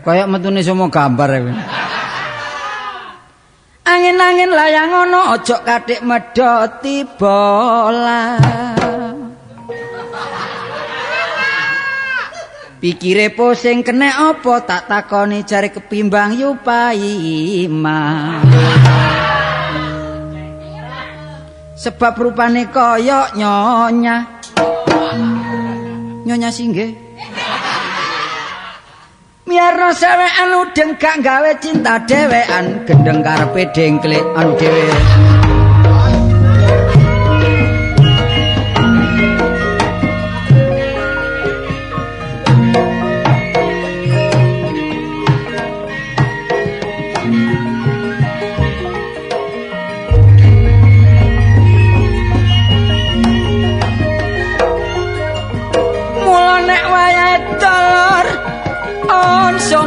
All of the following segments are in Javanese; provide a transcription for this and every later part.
Kayak metune semua gambar ya. Angin-angin layang ana ojo kathik medhoti bola. Pikire pusing kene apa tak takoni jare kepimbang yupaima. Sebab rupane kaya nyonya. Nyonya Singgih. Biarno sewekan udeng gak gawe cinta dhewean gendeng karepe dengklik anu dhewe.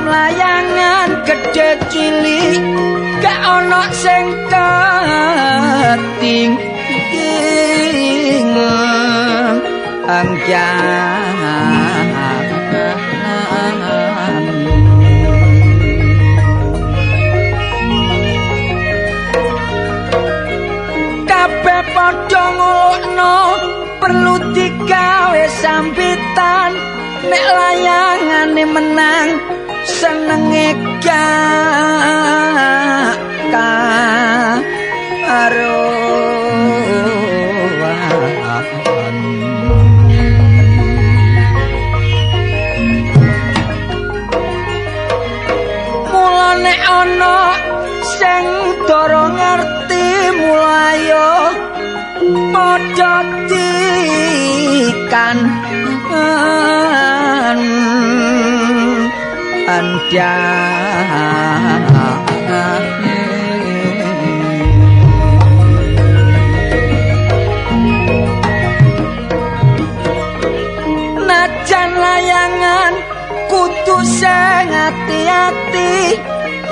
Layangan gede cilik gak ono sing keting kabeh padha ngulukno perlu digawe sambitan nek layangane menang senenge gak karuan. Mulane ana sing dara ngerti mulayo padha dikan najan layangan kudu sing ati-ati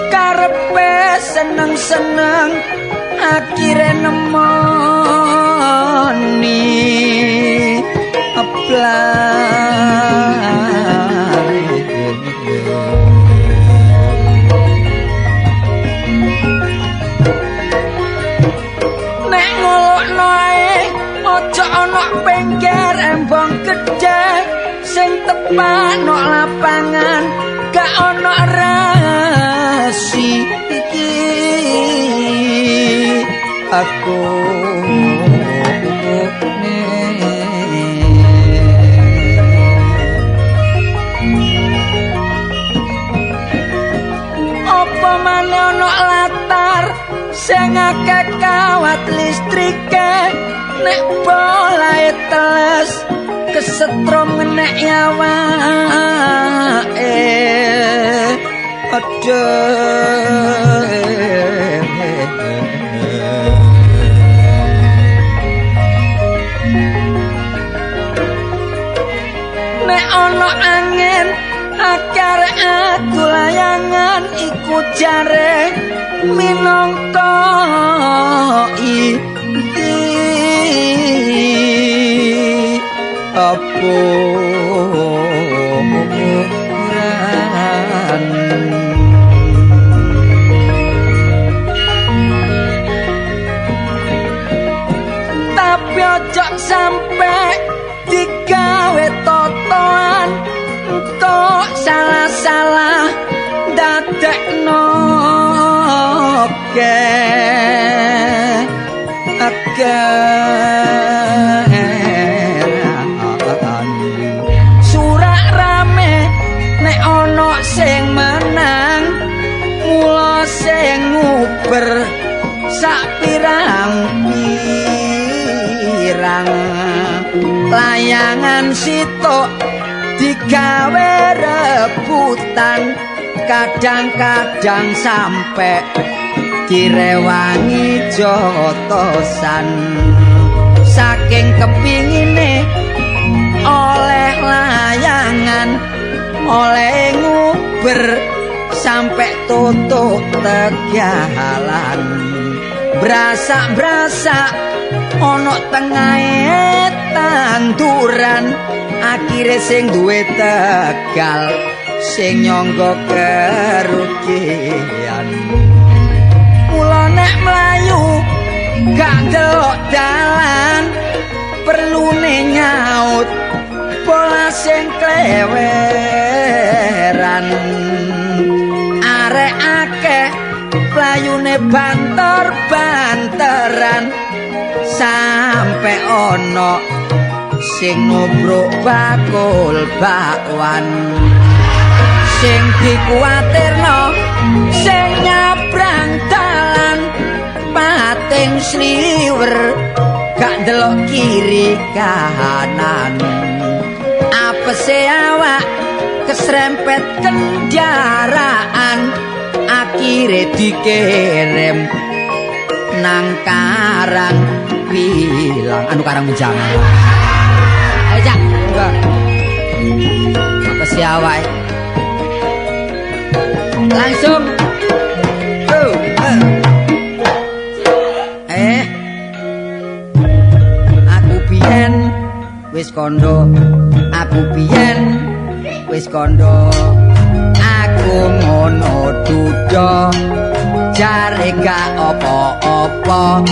karepe seneng-seneng akhire nemoni nek ngolokno ae aja ana pengker embong gedhe sing tepak nok lapangan gak ana rasi iki aku sing akeh kawat listrike nek bolae teles kesetrum nek awake aduh nek ana angin akar aku layangan iku jare minangka iki apa tapi ojo sampe digawe totoan kok salah-salah dadekno surak rame nek ana sing menang mula sing nguber sak pirang-pirang layangan sitok digawe rebutan kadang-kadang sampai direwangi jotosan saking kepingine oleh layangan oleh nguber sampai tutuk tegalan brasak-brasak ono tengahe tanduran akhire sing duwe tegal sing nyangga kerugian. Mula nek mlayu gak delok dalan perlune nyaut pola sing kleweran. Arek akeh playune banter-banteran sampe ana sing nubruk bakul bakwan. Sing dikuwatirno sing nyabrang dalan pating sliwer gak delok kiri kanan. Apese awak keserempet kendaraan akhire dikirim nang Karang Wilang Karang Menjangan. Ayo Cak, apese awak langsung aku biyen wis kondo, aku biyen wis kondo, aku ngono duda jare gak apa-apa.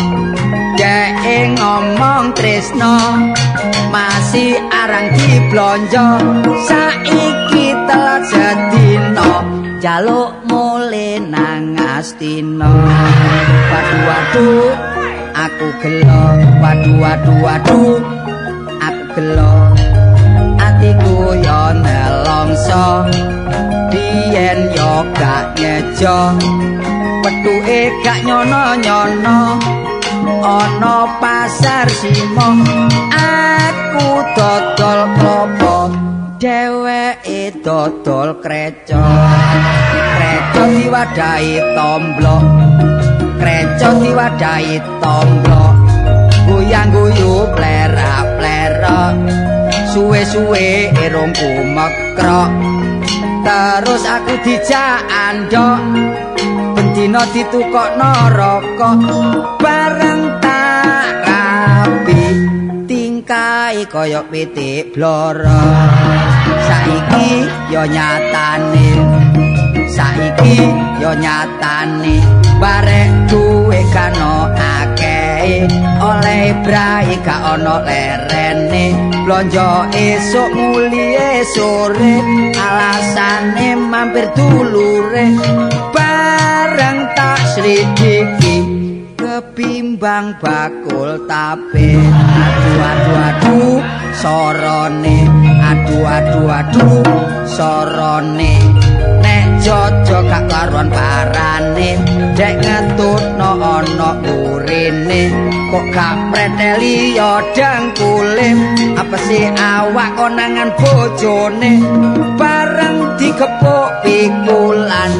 Dek ngomong tresno masih arang diblonjo, saiki telat sedina jaluk mule nang Astina. Waduh waduh aku gelo, waduh waduh waduh aku gelo, atiku yo nelongso biyen yo gak ngejo, petuke gak nyono-nyono ana pasar simo. Aku dodol klopo dheweke dodol kreco, kreco diwadahi tomblo, kreco diwadahi tomblo, guyang-guyu plera-plera, suwe-suwe irungku mekrok. Terus aku dijak andok bendina ditukokno rokok, bareng tak rapi tingkae kaya pitik bloro. Saiki yo nyatane, saiki yo nyatane barek duwe kano akeh, oleh brai gak ono lerene, blonjo esuk mulie sore, alasane mampir dulure, bareng tak sridiki kepimbang bakul tape. Aduh aduh aduh sorone, aduh aduh aduh sorone, nek jojo gak karuan parane, dek ngetutno ana urine, kok gak preteli yo dangkule, apa sih awak konangan bojone, bareng digepuk pikulan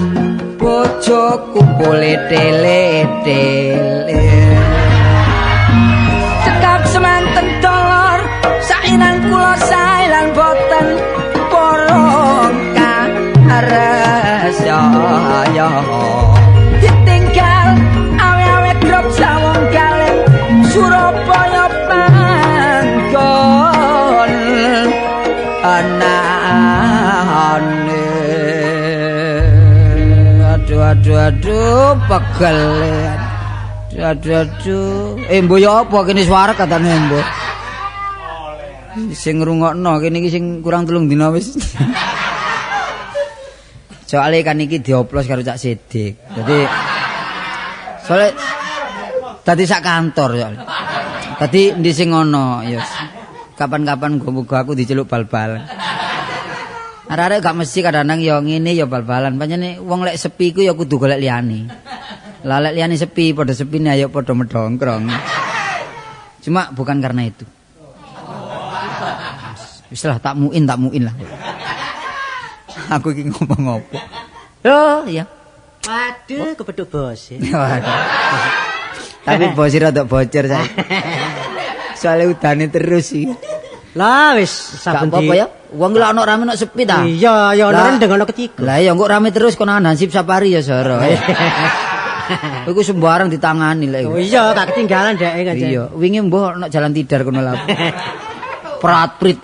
bojoku boleh tele-tele. Cekap semanten dolor sainan kula sailan boten porong karesya ditinggal awe-awe grop sawung kaleng Surabaya panggon anane. Aduh aduh pegel. Aduh. Mbok ya apa kene suara katane mbok. Sing ngrungokno kene iki sing kurang 3 dina wis. Soale kan iki dioplos karo Cak Sidik. Dadi sak kantor soalé. Dadi ndi sing ngono ya. Kapan-kapan muga aku diceluk bal-balan. Arek-arek gak mesti kadang-kadang ya ngene ya bal-balan. Pancene wong lek sepi ku ya kudu golek liyane. Lah lek liyane sepi padha sepine ayo padha medongkrong. Cuma bukan karena itu. Wis lah tak muin lah. Aku iki ngomong apa? Loh, iya. Waduh, kepethuk bos. Waduh. Tapi bos rada bocor saya. Soale udane terus sih. Lah wis saben apa ya? Wong lak ono rame nek sepi ta? Iya, ya ono rendeng ono ketiga. Lah ya kok rame terus kono Hansip Safari ya Soro. Iku sembarang ditangani lek. Oh iya, gak ketinggalan dek kan. Iya, wingi mbah nek jalan tidar kono lha. Prat-prit.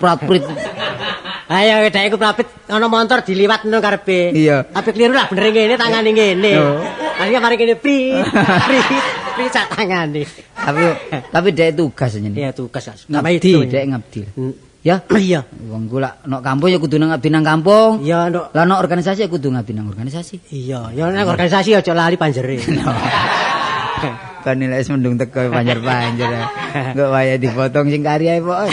Ayo dhek iku prapit ana montor diliwatno karepe. Iya. Tapi keliru lah bener ngene tangane ngene. Yo. Mari mari kene pri sak tangane. Tapi dek tugas jenenge. Iya tugas. Ngabdi, dek ngabdi. Ya. Iya. Wong ku lak nok kampung ya kudu ngabdi nang kampung. Iya, Nduk. Lah nok organisasi ya kudu ngabdi nang organisasi. Iya, ya nek organisasi aja lali panjere. Kan nilai mendung teko panjer-panjer. Enggak waya dipotong sing karyae pok.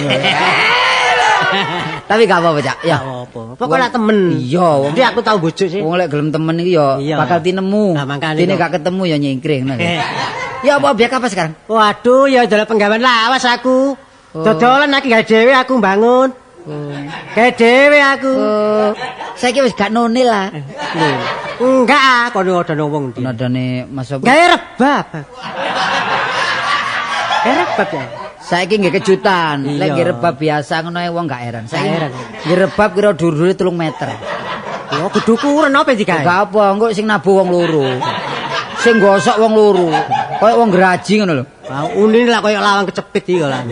Tapi gak apa-apa, Cak. Ya. Apa. Pokoknya temen. Iya, wong Jadi aku tahu bojo sih. wong lek gelem temen iki ya Iya. bakal tinemu. Nah, makanya Dene kok. gak ketemu ya nyingkring ngono. Ya apa biak apa sekarang? Waduh, ya dalam penggawean lawas aku. Oh. Dodolan lagi gawe dhewe aku bangun. Gawe dhewe aku. Oh, saiki wis gak nonil lah. Enggak, kono ada wong ndi. Nadane Mas apa? Gawe rebab. Gawe rebab ya. Saiki nggih kejutan. Iya. Lek nggih rebab biasa ngono ae wong gak heran. Saiki Gak heran. nggih rebab kira dhuwur-dhuwure 3 meter. Oh, kudu ukuran apa digawe? Gak apa, engko sing nabuh wong loro. Sing gosok wong loro. Kayak wong geraji ngono lho. Ah, unine lah koyo lawang kecepit iki kok lah.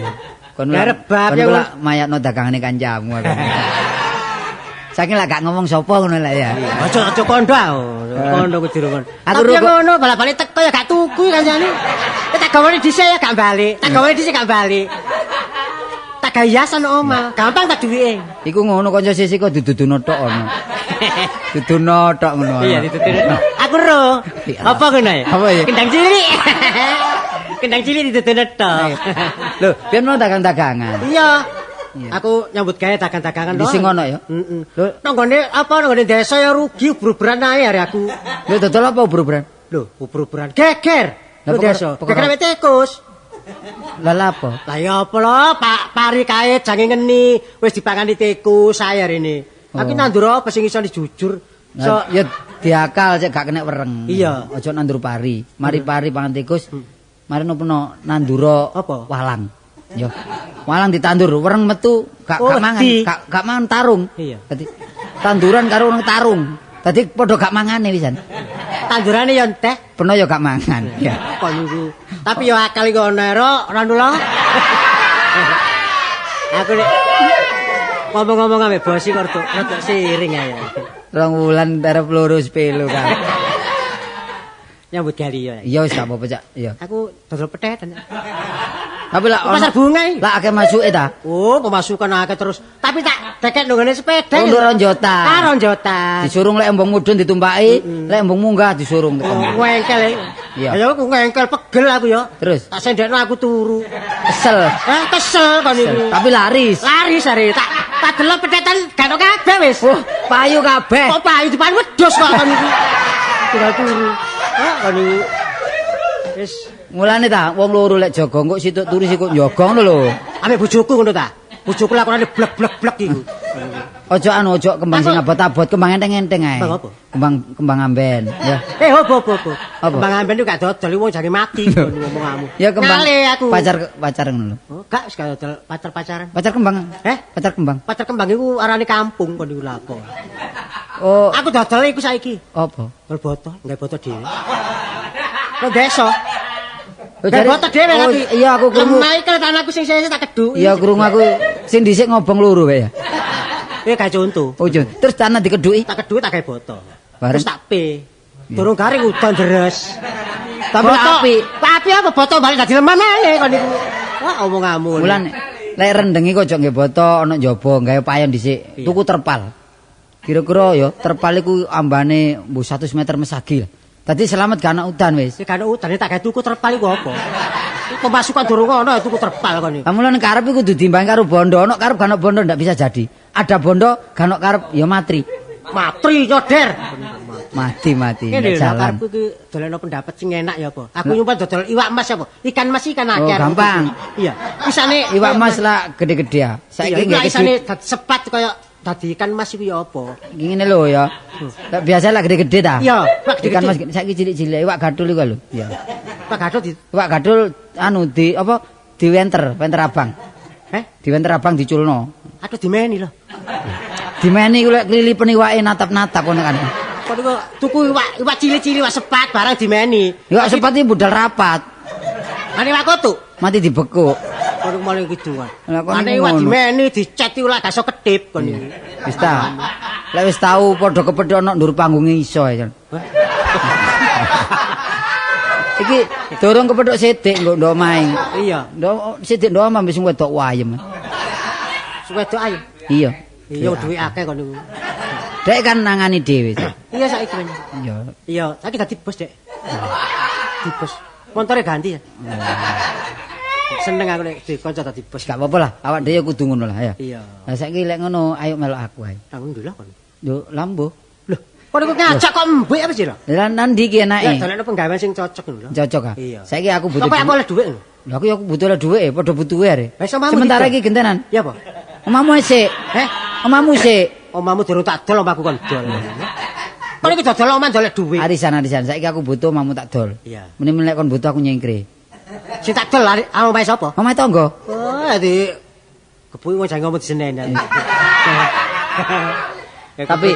Kon Gawe rebab ya, lah mayatno dagangane kancamu. Saking lah gak ngomong sapa ngono lah ya. Aja kondo aku. Kondo ku dirungon. Aku Tapi rukuk- ngono balik teko ya gak tuku kancane. Tak gawane dhisik ya gak balik. Tak gawane dhisik gak balik. Tak gawe hiasan omah. Gampang tak duwike. Iku ngono kanca sisi kok dududono tok ono. Duduno tok ngono. Iya ditutur. Aku ro. Iya. Apa ngono ya? Apa ya? Kendang cilik. Kendang cilik ditutur tok. Lho, biyen mau dagang-dagangan. Iya. Aku nyambut gawe dagang-dagangan Di sing ono ya? Heeh. Lho, Nanggone apa nanggone desa ya rugi ubur-uburan ae hari aku. lho dodol apa ubur-uburan? Lho, ubur-uburan geger. Lah, Lho pokok- desa. pokok- Geger wit tikus. Lah lha apa? Lah ya apa lho, Pak pari kae jange ngeni wis dipangani tikus saya rene. Aku nandur apa sing iso dijujur. So, Nah, ya diakal cek gak kena wereng. Iya. Aja nandur pari. Mari pari pangan tikus. Mari nopo nandura Apa? walang. Yo. Walang ditandur, wereng metu gak Oh, mangan, wedi. gak mangan tarung. Iya. Dadi tanduran karo wong tarung. Dadi padha gak mangane wisan. tandurane ya teh Peno ya gak mangan. Ya. kok niku. Tapi ya akal iki ono ora nula. Aku nek ngomong-ngomong ambek bos iki kok rada siring ae. 2 wulan arep loro sepelo kan. Nyambut gawe ya. Iya wis gak apa-apa, Cak. Iya. Aku dodol petetan. Tapi lah Pasar bunga iki. lah akeh masuke ta. Oh, pemasukan akeh terus. Tapi tak dekek nggone sepeda. Untuk ronjotan. Ah, ronjotan. Disurung lek embung mudhun ditumpaki, lek embung munggah disurung ketemu. Ngengkel. Iya. Ya aku ngengkel pegel aku ya. Terus Tak sendekno aku turu. kesel. Kesel kon iki. Tapi laris. Lari sare. Tak delok petetan gak ono kabeh wis. Wah, payu kabeh. Kok payu dipan wedhus kok kon iki. Tinggal turu. Kon iki. Wis Mulane ta wong loro lek jaga kok situk turu sikuk njaga ngono lho. ambek bojoku ngono ta. Bojoku lakonane blek-blek iku. Aja ojo kembang sing abot-abot, kembang enteng-enteng ae. Kembang apa? Kembang amben, ya. Opo. Apa? Kembang amben iku gak dodol wong jange mati kon ngomong kamu. Ya kembang Ngale aku. pacar ngono lho. Oh, gak wis gak dodol pacar-pacaran. Pacar kembang. Pacar kembang. Pacar kembang iku arane kampung kon iku lapo. Oh, Aku dodol iku saiki. apa? Dol botol, nggae botol dhewe. Kok desa? Oh, Nggae jadi- botol dhewe oh, lagi. iya, aku krungu. Lemah iki tanahku sing sesuk tak keduk. Iya krungu aku sing dhisik ngobong loro wae ya. Iki gak contoh. Oh, terus tanah dikeduki. Tak keduk tak gawe botol. Bareng. Terus tak pe. Durung garing udan deres. Tapi Botol- api. Api apa botol balik dadi lemah maneh kon niku. Wah omonganmu. Mulan lek rendengi kok aja nggih boto ana njaba gawe payon dhisik. Iya. Tuku terpal. Kira-kira ya terpal iku ambane mbuh 100 meter mesagi. Dadi selamat gak ana udan wis. Iki kan udan tak gawe tuku terpal iku apa? Iku pemasukan durung ono tuku terpal kon iki. Mulane karep iku kudu diimbang karo bondo. Ana karep gak ana bondo ndak bisa jadi. Ada bondo gak ana karep ya matri. Matri nyoder. Mati Ini ndak lho jalan. karepku iki doleno pendapat sing enak ya apa? Aku nyumpah dodol iwak mas apa? Ikan mas ikan Oh, akeh. gampang. Iya. Isane Iwak mas lah gede-gede ya. Saiki Saiki nggih isane gede. sepat kaya dadi ikan mas iku ya apa? Ngene lho ya. Lek biasa lah gede-gede ta. Iya, iwak Ikan mas gede-gede. saiki cilik-cilik iwak gadul iku lho. Iya. Pak Gatot di Iwak gadul anu di apa? Di wenter abang. Di wenter abang diculno. aduh dimeni lho. Dimeni iku lek klilipen iwake natap-natap ngono kan. Kok niku tuku iwak cilik-cilik iwak sepat barang dimeni. Iwak sepat iki budal rapat. Ane iwak kotuk. Mati dibekuk. Kono maling kidungan. Lah kon Ane ngono. wis dimeni dicet iki ora gaso kedip kon iki. Wis ta. Lek wis tau padha kepethuk ana ndur panggunge iso ya. Iki dorong kepethuk sithik nggo ndok maing. Iya. Ndok sithik ndok ambe sing wedok wayem. Suwedok ayo. Iya. Iya duwe akeh kon niku. Dek kan nangani dhewe. Iya saiki men. Iya. Iya, saiki dadi bos, Dek. Di bos. Montore ganti ya. Seneng aku nek di kanca dadi bos. Gak apa-apa lah, awak dhewe kudu ngono lah ya. Iya. Lah saiki lek ngono ayo melok aku ae. Alhamdulillah kon. Yo lambo. Loh, kon iku ngajak kok mbek apa sih lho? Lah nandi ki Ya enake? dolekno penggawean sing cocok lho. Cocok ah. Iya. Saiki aku butuh. Kok aku oleh dhuwit lho. Lah aku butuh lah dhuwit, padha butuhe are. Lah iso mamu Sementara gitu? iki gentenan. Iya apa? Omamu sik. Heh, Omamu sik. omamu durung tak dol omaku kon dol. Kon iki dodol omah dolek dhuwit. Arisan. Saiki aku butuh omamu tak dol. Iya. Mene lek kon butuh aku nyengkre. Sing tak dol omahe sapa? Omahe tangga. Oh, dadi kepuwi wong jangan ngomong disenen. Tapi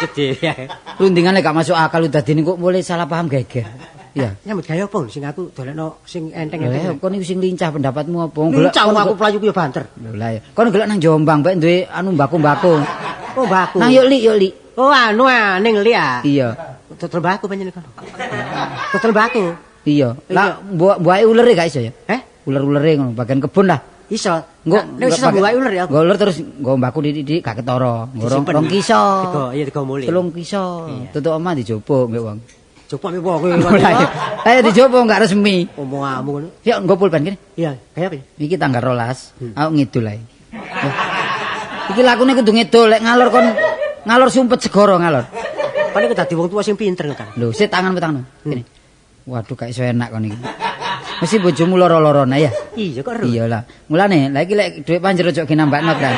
rundingane gak masuk akal dadine kok mulai salah paham geger. Iya. Nyambut gawe apa sing aku dolekno sing Lah enteng-enteng. kon iku sing lincah pendapatmu apa? Lincah aku pelayu ku ya banter. Lho lah ya. Kon golek nang Jombang bae duwe anu mbako-mbako. Oh, mbakku. Nang yuk li. Oh, anu ning li ah. Iya. Dodol mbakku panjenengan. Dodol mbakku. Iya. Lah mbuake ulere gak iso ya? Uler-ulere ngono bagian kebon lah. Iso. Engko nek iso mbake uler ya. Nggo uler terus nggo mbako didik gak ketara. Ngorong Disimpen. rong kiso. Tiga, iya 3 muli. 3 kiso. Tutuk omah dijopo mbek wong. Coba mi wong Ayo dijopo gak resmi. Omonganmu ngono. Yuk nggo pulpen kene. Iya, kaya apa? Iki tanggal 12. Aku ngidul ae. Iki lakune kudu ngidul lek ngalor kon ngalor sumpet segoro ngalor. Kan iku dadi wong tuwa sing pinter kan. Lho, sik tangan petang. Kene. Waduh gak iso enak kon iki. Mesti bojomu loro-lorona ya. Iya kok ero. Iyalah. Mulane lha iki lek dhuwit panjer ojo ginambakno kan.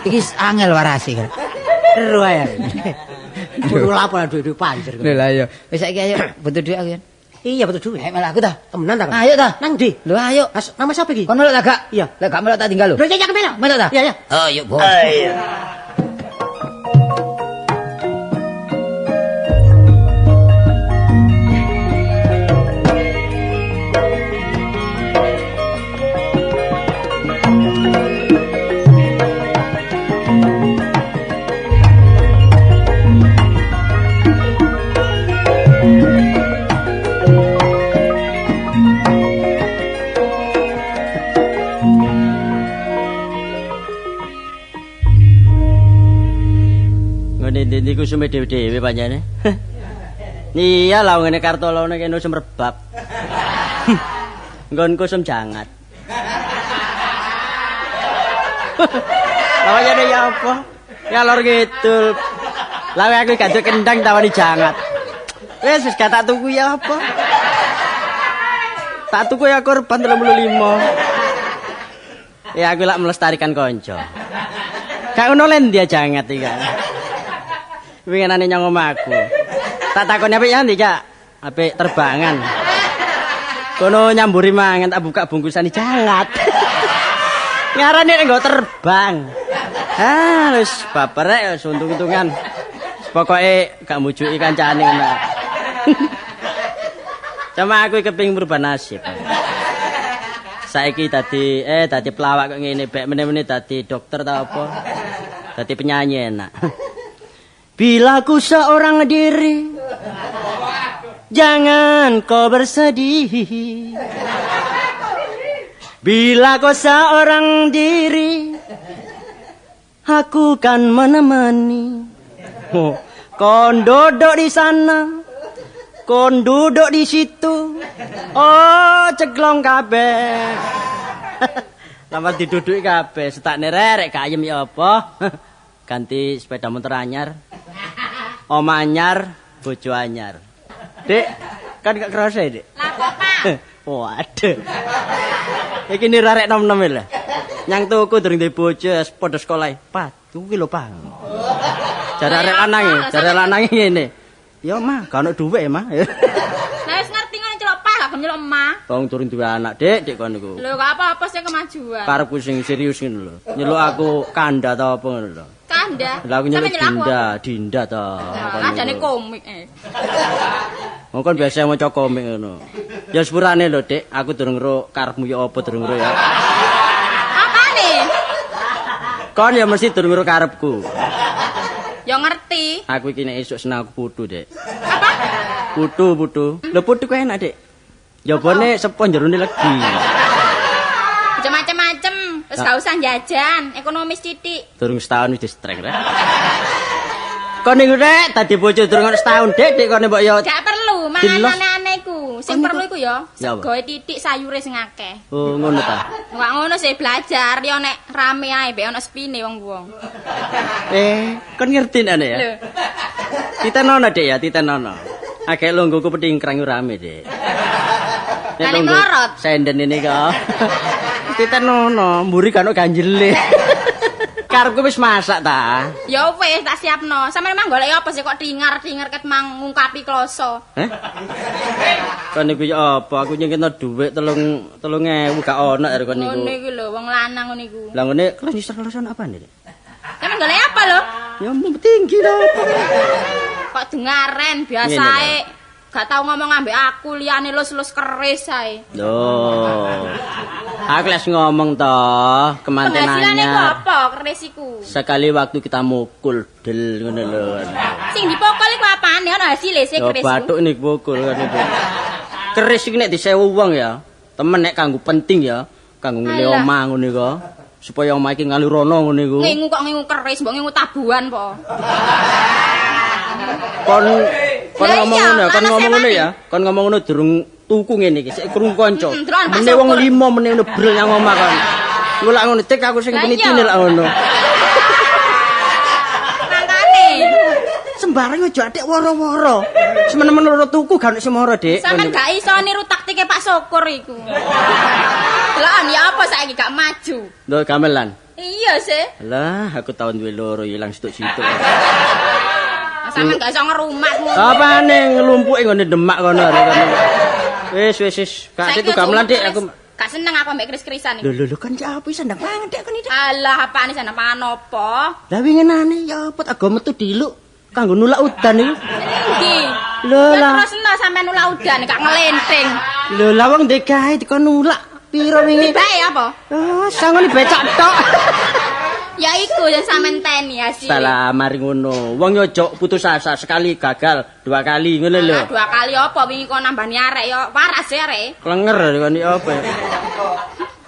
Iki angel warasi kan. Ero ae. Kudu lapor duit panjer. Lho lah ya. Wis saiki ayo butuh dhuwit aku ya. Iya betul duit. Ayo malah aku ta. Temenan ta? Ayo ta. Nang ndi? Lho ayo. Nama siapa iki? Kon melok ta gak? Iya. Lek gak melok tak tinggal lho. Lho iya melok. Melok ta? Iya iya. Ayo, Bos. Ngene ku sume dhewe-dhewe pancene. Iya lah ngene kartolone kene usum rebab. Nggonku usum jangat. Lawajane ya apa? Ngalor ngidul. Lawe aku gak duwe kendang tawani jangat. Wis gak tak tuku ya apa? Tak tuku ya korban 35. Ya aku lak melestarikan konco. Gak ngono len dia jangat iki kan. Winginane nyang omahku. Tak takoni apik ya ndi, Cak? Apik terbangan. Kono nyamburi mangan tak buka bungkusan jangat. Ngarane nggo terbang. Ah, wis baperek wis untung-untungan. Pokoke gak mujuki kancane ngono. Cuma aku kepengin merubah nasib. Saiki dadi pelawak kok ngene bek meneh-meneh dadi dokter ta apa? Dadi penyanyi enak. Bila ku seorang diri, jangan kau bersedih. Bila kau seorang diri, aku kan menemani. Oh, kau duduk di sana, kau duduk di situ. Oh, ceglong kabeh. Lama diduduki kabeh, setakne rerek gak ayem ya apa? Ganti sepeda motor anyar. Om anyar, bojo anyar. Dik, kan gak kerasa ya, Dik? Lah kok, Pak? Waduh. Iki nirarek nom-nom lho. Nyang tuku durung duwe bojo padha sekolah. Pak, tuku ki lho, Pak. Jare lanange ngene. Ya, Mah, gak ono dhuwit ya, Mah. Lah wis ngerti ngono celok Pak, gak nyelok emak. Wong durung duwe anak, Dik kono niku. Lho gak apa-apa sing kemajuan. Karepku sing serius ngono lho. Nyeluk aku kanda ta apa ngono lho. Kanda. Lah aku nyeluk Sampe nyeluk Dinda ta. aku. Adane komik Wong kon biasa maca komik ngono. Ya sepurane lho, Dik, aku durung ro karepmu ya apa durung ro ya. Kon ya mesti durung nguruk karepku. Ya ngerti. Aku iki nek esuk seneng aku putu, Dek. Apa? Putu. Lho putu ku enak, Dek. Jabone sepo jerone legi. Aja macem-macem. Wis gak usah jajan, ekonomis sithik. Durung setahun wis streng rek. Kon niku Dek, dadi bojo durung setahun, Dek, kon mbok ya. Gak perlu mangan Dilos. aneh-aneh iku. Sing perlu iku ya Ya apa? sego titik sayure sing akeh. Oh, ngono ta. Wah ngono sih belajar ya nek rame ae mbek ana spine wong-wong. Kon ngerti nek ya. Lho, Titenono, Dek ya, titenono. Agek longgoku petingkrang rame, Dek. Nek Kali melorot. Senden ini kok. Titenono, mburi kan ganjele. Karepku wis masak ta. ya wis tak siapno. Sampe memang golek apa sih kok tingar-tingar ket mang ngungkapi kloso. Kon niku ya apa? Aku nyengketno dhuwit 3.000 gak ono karo kon niku. Ngono iki lho wong lanang ngono iku. Lah ngene kloso apa nih? Sampe golek apa lho? Ya tinggi lho. Kok dengaren biasae. Gak tau ngomong ambek aku liyane lus-lus keris ae. Loh. Aku les ngomong toh, kemantenannya. Penghasilannya iku apa keris iku? Sekali waktu kita mukul del ngono lho. Sing dipokol iku apane ana hasile sih Yo keris. bathuk niku pukul kan itu. Keris iki nek disewu wong ya, temen nek kanggo penting ya, kanggo ngene Alah. omah ngono iku. Supaya omah iki ngalurono ngono iku. Ngingu kok ngingu keris, mbok ngingu tabuhan po. Kon Lah ngomong iya, ngono ya, kon panas ngomong ngono emane. ya. Kon ngomong ngono durung tuku ngene iki, sik krungu kanca. Terus Pak Mene wong Syukur. 5 mene ngono brel nang omah kon. Ngulak ngono tek aku sing Lah penitine iya. lak ngono. Mangkane. Sembarang aja atik woro-woro. Semen-men loro tuku gak ono semoro, Dik. Sampeyan gak iso niru taktike Pak Syukur iku. Lah ya apa saiki gak maju? Lho gamelan. Iya sih. Lah, aku tahun duwe loro ilang situk-situk. Sampeyan gak iso ngerumat ngono. Apane nglumpuke ngene Demak kono arek kono. Wis. Gak Saiki situ aja gamelan, Dik, keris. aku. Gak seneng aku ambek keris-kerisan iki. Lho kan apa iso ndak mangan Dik kon iki. Alah apane sana pangan apa? Lah winginane ya apa aga metu diluk kanggo nulak udan iku. Ndi? Lho Ya lah. terus no sampean nulak udan gak ngelenting. Lho lah wong ndek gawe dikon nulak piro wingi? Bae apa? Ah, sangone becak tok. Ya iku yang sampean teni hasil. Salah mari ngono. Wong yo aja putus asa, sekali gagal, 2 kali ngono lho. Lah 2 kali apa wingi kok nambani arek ya waras ya arek. Klenger kon iki apa.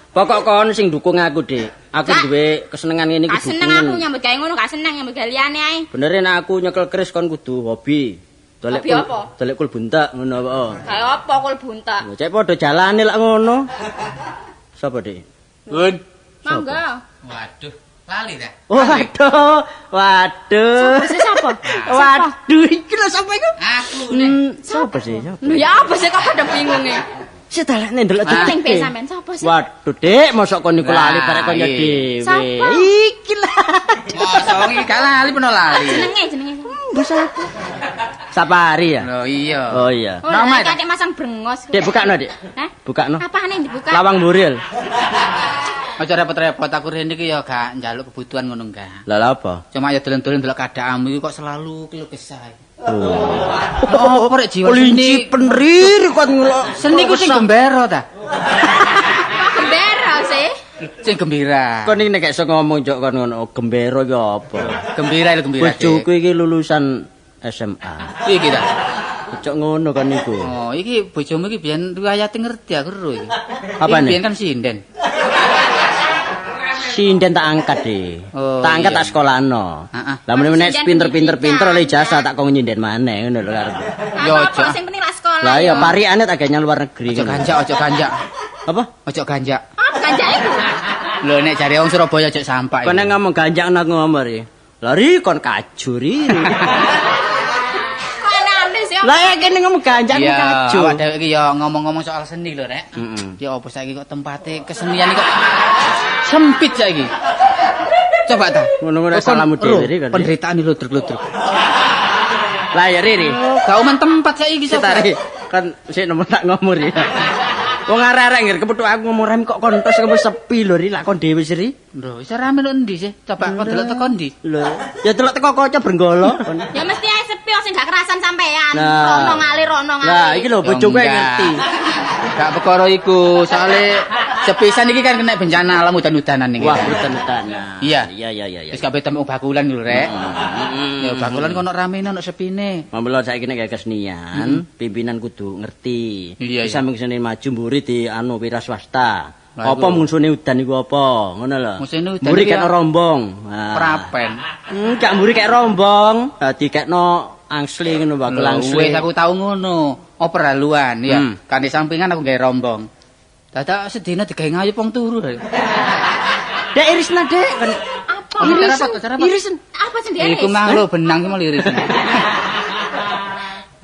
Pokok kon sing dukung aku, Dik. Aku Gak. duwe kesenengan ngene iki. Gak seneng aku nyambut gawe ngono, gak seneng nyambut gawe liyane ae. Bener nek aku nyekel keris kon kudu hobi. Hobi apa? Dolek kul buntak ngono apa. Kayak apa kul buntak? Lho cek padha jalane lak ngono. Sapa, Dik? Bun. Mangga. Waduh, lali dah. Waduh. Sing sapa? Waduh, iki lho sapa iku? Aku nek. Sapa sih? Sapa? Lho ya apa sih kok pada bingung e? Setalane ndelok Eling delok. be sampean sapa sih? Waduh, Dik, mosok kon niku lali Lah, barek kon iya. dhewe. Sapa? Iki lah. Masa wong iki gak lali peno lali. Jenenge. Sapari ya? Lho iya. Oh iya. Oh, Nama lah kakek masang brengos. Dik bukakno, Dik. Hah? Bukakno. Apane yang dibuka? Lawang Buril. Aja repot-repot aku rene iki ya gak njaluk kebutuhan ngono enggak. Lah lha apa? Cuma ya dolen-dolen delok keadaanmu iki kok selalu keluh kesah. Oh, rek jiwa kelinci seni. penrir kon ngelok. Seni ku sing gembira ta? Kok gembira sih? Sing gembira. Kon iki nek gak iso ngomong jok kon ngono, gembira iki apa? Gembira lho gembira. Bojoku iki lulusan SMA. Iki ta. Cok ngono kan niku. Oh, iki bojomu iki biyen riwayate ngerti aku ro iki. Apane? Iki biyen kan sinden. Sinden tak angkat deh. Oh, tak angkat iya. tak sekolahno. Heeh. Lah meneh Sinden pinter-pinter pendidikan. oleh jasa tak kok nyinden maneh ngono lho karep. Yo, Apa aja. sing penting lah sekolah. Lah ya ya. pariane tak ganyang luar negeri. Ojo ngono. ganjak. Apa? Ojo ganjak. Apa kanjake iku? Lho nek jare wong Surabaya ojo sampak. Kon nek ngomong ganjang nak ngomong ri. Lari kon kajuri. Kok aneh sih? Lah ya kene ngomong ganjang Iya, kaju. awak dhewe iki ya ngomong-ngomong soal seni lho, Rek. Heeh. Ya apa saiki kok tempate kesenian iki kok sempit saiki. Coba ta. Ngono-ngono Kon- salamu dhewe Ro, ri kan. penderitaan iki ludruk-ludruk. Lah ya ri. Gak umen tempat saiki coba. Setari kan sik nomor tak ngomong ri. Wong arek-arek ngger kepethuk aku ngomong rem kok kontos kok sepi lho ri lak kon dhewe sih. Lho, iso rame lho endi sih? Coba kok delok teko ndi? Lho, ya delok teko kaca brenggolo. Ya mesti ae sepi sing gak kerasan sampean. Nah. Rono ngalir. Lah iki lho bojoku Enggak. ngerti. Gak perkara iku, soalnya Sepisan iki kan kena bencana alam udan-udanan iki. Wah, hutan-hutanan. Iya. Iya. Wis kabeh temu bakulan lho, Rek. Ya bakulan kono ramene ono sepine. Mamela saiki nek kesenian, pimpinan kudu ngerti. Iya, Bisa mungsune maju mburi di anu wira swasta. Lah, Apa iku. mungsune udan iku apa? Ngono lho. Mungsune udan Mburi iki kek ya- rombong. Nah. Prapen. Enggak mburi kek rombong. Dikekno angsli ngono bakul angsli. Wis aku tau ngono. Oper haluan ya. Kan di sampingan aku gawe rombong. Dadak sedina digawe ngayup wong turu. Dek irisna, Dek. Apa? Cara apa? Irisen. Apa sendiri? Iku mang lho benang ki mau liris.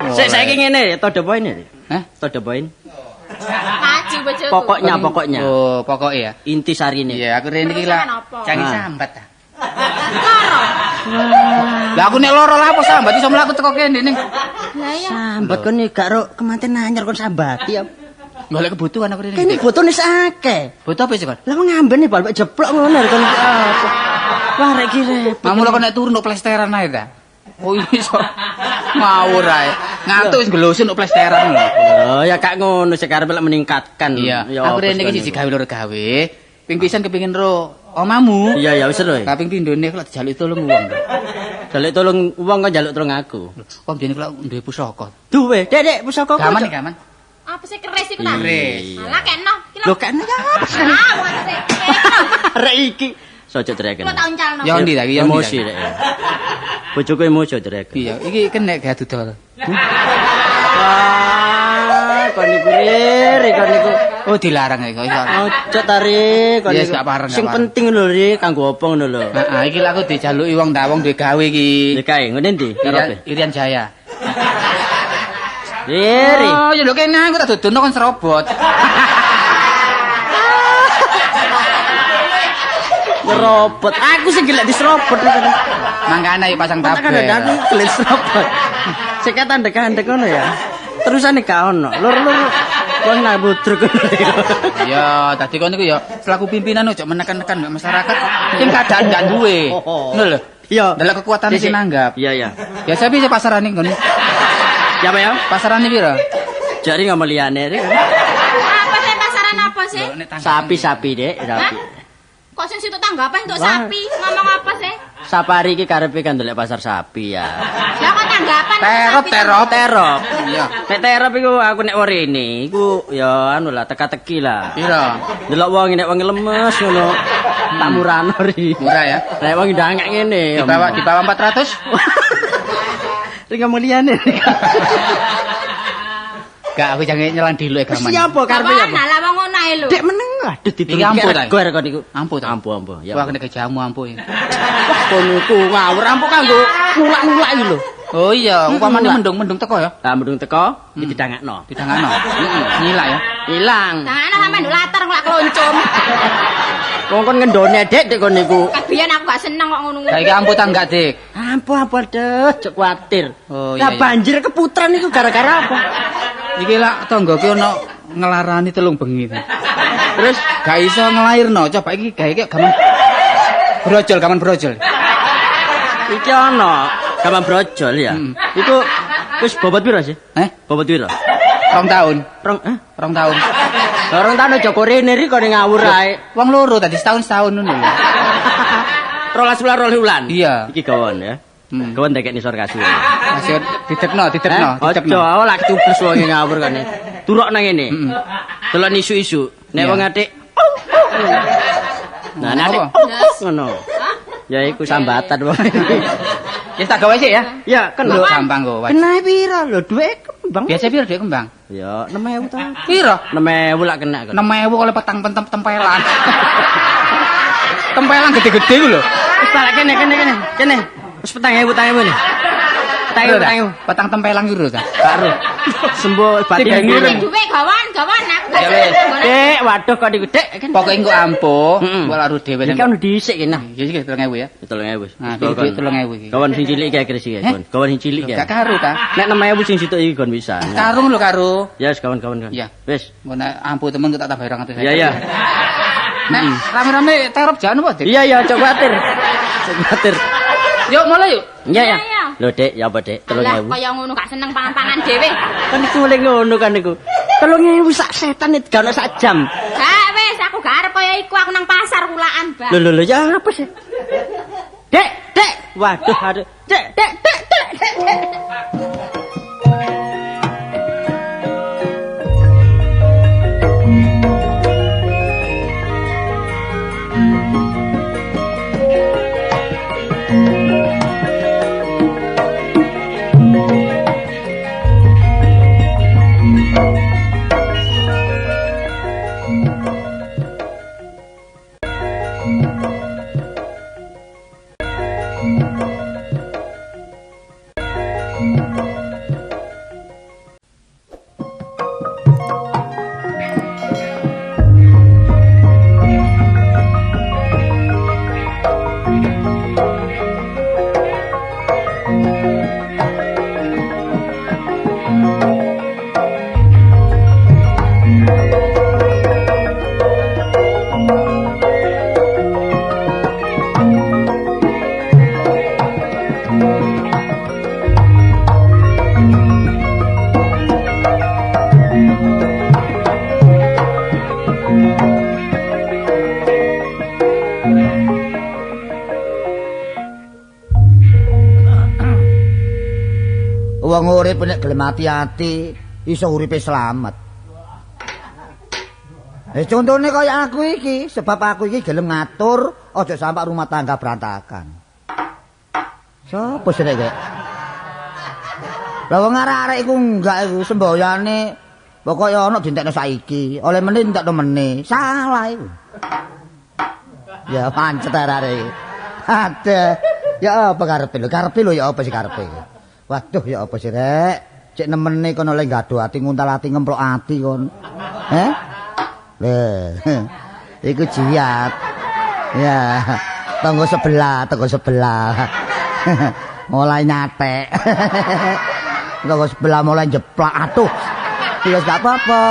Sik saiki ngene, to the point iki. Hah? To the point. Ngaji bojoku. Pokoknya. Oh, pokoknya ya. Inti sarine. Iya, aku rene iki Terus lah. kenapa? Jangan Ah. sambat ta. Loro. Lah aku nek loro lah apa sambat iso mlaku teko kene ning. Lah ya. Sambat kon gak ro kemanten anyar kon sambati ya. Golek kebutuhan aku rene. Kene botone akeh. Butuh apa sih kon? Lah ngamben nih bal jeplok ngono kon apa. Wah rek iki repot. Mamu kok nek turu nduk plesteran ae ta. Oh iso. Ngawur ae. Ngantuk wis gelosin nduk plesteran lho. Oh ya kak ngono sekarang lek meningkatkan. Iya, Ya, aku apa rene iki sih, siji gawe loro gawe. Ping pisan kepengin ro omamu. Iya ya wis lho. Kaping pindhone kok dijaluk tolong wong. Jaluk tolong uang kan jaluk tolong aku. Om dene kok duwe pusaka. Duwe, Dek, pusaka Gaman iki gaman. Apa sih keris iku ta? Keris. Alah kena. Ki Lho kan ya. Ah, wate. Rek iki. Sojo dreken. Kok tak uncalno. Ya ndi ta iki? Ya ndi ta Emosi iki? rek. Bojoku emosi dreken. Iya, iki kena gak dudol. Wah, kon iku riri, kon iku. Oh dilarang iki. Ojo tari, kon Yes, iku. gak pareng, Sing gak pareng. penting lho ri kanggo apa ngono lho. Heeh, iki lak aku dijaluki wong ta wong duwe gawe iki. Dikae ngene ndi? Karepe. Irian Jaya. Riri. Oh, ya lho kene aku tak dodono kon serobot. Robot. Aku sing gelek diserobot. Mangkane iki pasang Kan tabel. aku gelek serobot. Sik andek-andek ngono ya. Terusane gak ono. Lur-lur kon nabudruk ngono ya. Ya, tadi kon iku ya selaku pimpinan ojo menekan-nekan masyarakat sing keadaan gak duwe. Ngono lho. Iya. Dalam kekuatan Sik, sing nanggap. Iya, iya. Biasa bisa pasaran kon. Ya apa ya? Pasaran iki piro? Jari ngomong liyane Ri. Apa sih pasaran apa sih? Sapi-sapi, Dek, sapi. Kok sing situ tanggapan untuk Wah. sapi? Ngomong apa sih? Sapari iki karepe kan ndelok pasar sapi ya. Lah kok tanggapan Terop, sapi terop. Terop. Iya. Nek terop iku aku nek werene iku ya anu lah teka-teki lah. Piro? Delok wong nek wong lemes ngono. Tak murano ri. Murah ya. Nek wong ndangek ngene. Di bawah 400? Ri ngomong liyane. Gak, aku jangan nyelang dulu ya gaman. Siapa karepe ya? Kapan lah wong ngono ae lho. Dek meneng aduh Iki ampuh ta? Gor kon iku. Ampuh ta? Ampuh. Ya. Wah kena kejamu ampuh. Ya. Kono ku ngawur ampuh kanggo ngulak-ngulak iki lho. Oh iya, upamane mendung-mendung teko ya. Lah mendung teko didangekno. Didangano. Nyilak ya. Ilang. Tangane sampe nduk latar kok kloncom. Wong kon ngendone Dek kon niku. Kabiyen aku gak seneng kok ngono. Saiki ampuh ta enggak, Dik? Ampuh deh, cek kuatir. Oh, Lah iya, iya. banjir keputran itu gara-gara apa? Iki lak tanggoku ono ngelarani telung bengi. Terus gak iso ngelairno. Coba iki gawe iki gaman brojol. Iki ana gaman brojol ya. Iku wis bobot piro sih? Bobot piro? 2 tahun. 2 2 tahun. tahun aja korene ri kok ngawur ae. Wong loro tadi setahun ngono lho. 12 bulan. Iya. Iki gawon ya. Gawon dekek nisor kasur. Masih didekno. Ojo lak tubles wong ngawur kene. Turok nang ngene. Delok isu-isu. Nek Iya. wong atik. Nah, nek Apa? ngono. Ya iku sambatan wong. Ya tak gawe sik ya. Ya, kan Lho lho. gampang kok. Kena piro lho duit kembang. Biasa piro dhek kembang? Ya 6.000 ta. Piro? 6.000 lak kena kan. 6.000 kalau petang tempelan. Tempelan gede-gede ku lho. Wis balik kene. Wis 4.000 nih. Petang tempelan piro ta? Karo. Sembo batin Tiga ngirim. ngirim. Duwe gawan aku gak Ya wis. seneng. Dek, waduh kok niku Dek kan. Pokoke engko ampuh, Mm-mm. engko laru dhewe. Iki kan dhisik kene. Ya iki 3.000 ya. 3.000. Nah, duit 3.000 iki. Kawan sing cilik iki kris iki, kawan. Kawan sing cilik Gak ya. karo ta? Nek 6.000 sing sitok iki kon bisa. Karung lho karo. Ya wis kawan-kawan. Iya. Wis. Engko nek ampuh temen tak tambah 200. Iya iya. Nek rame-rame terop jan apa, Dik? Iya iya, cok kuatir. Cok kuatir. Yuk mulai yuk. Iya ya. Iya. Lho Dek, ya apa Dek? Lah 3.000. kaya ngono gak seneng pangan-pangan dhewe. Kan iku mulai ngono kan niku. 3.000 sak setan itu gak ono sak jam. Gak wis aku iku aku nang pasar kulaan, Bang. Lho ya apa sih? Dek. Waduh, aduh. Dek. Wong urip nek gelem ati-ati iso uripe slamet. Contone kaya aku iki, sebab aku iki gelem ngatur aja sampai rumah tangga berantakan. Sopo sih nek? Lah wong arek-arek iku enggak iku semboyane pokoke ana dintekno saiki, oleh meneh entekno meneh. Salah iku. Ya pancet arek. Ada. Ya apa karepe lho? Karepe lho ya apa sih karepe? Waduh ya apa sih rek? Cek nemene kono le gado ati nguntal ati ngemplok ati kon. Iku jiat. Ya, tangga sebelah. Mulai nyatek. Tangga sebelah mulai jeplak. Aduh. Ya gak apa-apa.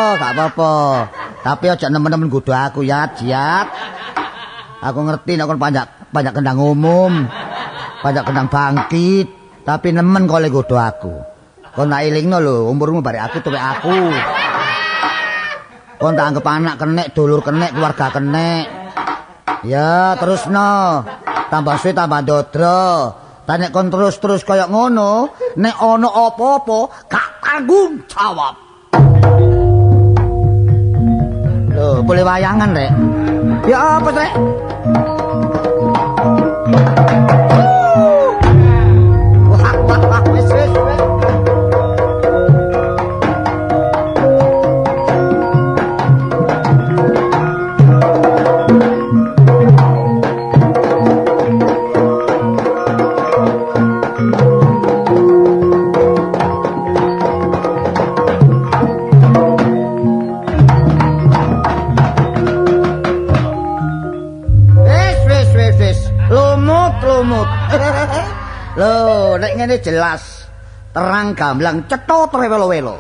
Tapi aja nemen-nemen godho aku ya, jiat. Aku ngerti nek kon banyak kendang umum. Banyak kendang bangkit. Tapi nemen kok le godho aku. Kon tak elingno lho, umurmu bare aku tuwek aku. Kon tak anggap anak kenek, dulur kenek, keluarga kenek. Ya, terusno. Tambah suwe tambah ndodro. Ta nek kon terus kaya ngono, nek ana apa-apa gak tanggung jawab. Lho, boleh wayangan, Rek. Ya apa, Rek? Loh, nek ngene jelas terang gamblang cetha trewelo-welo.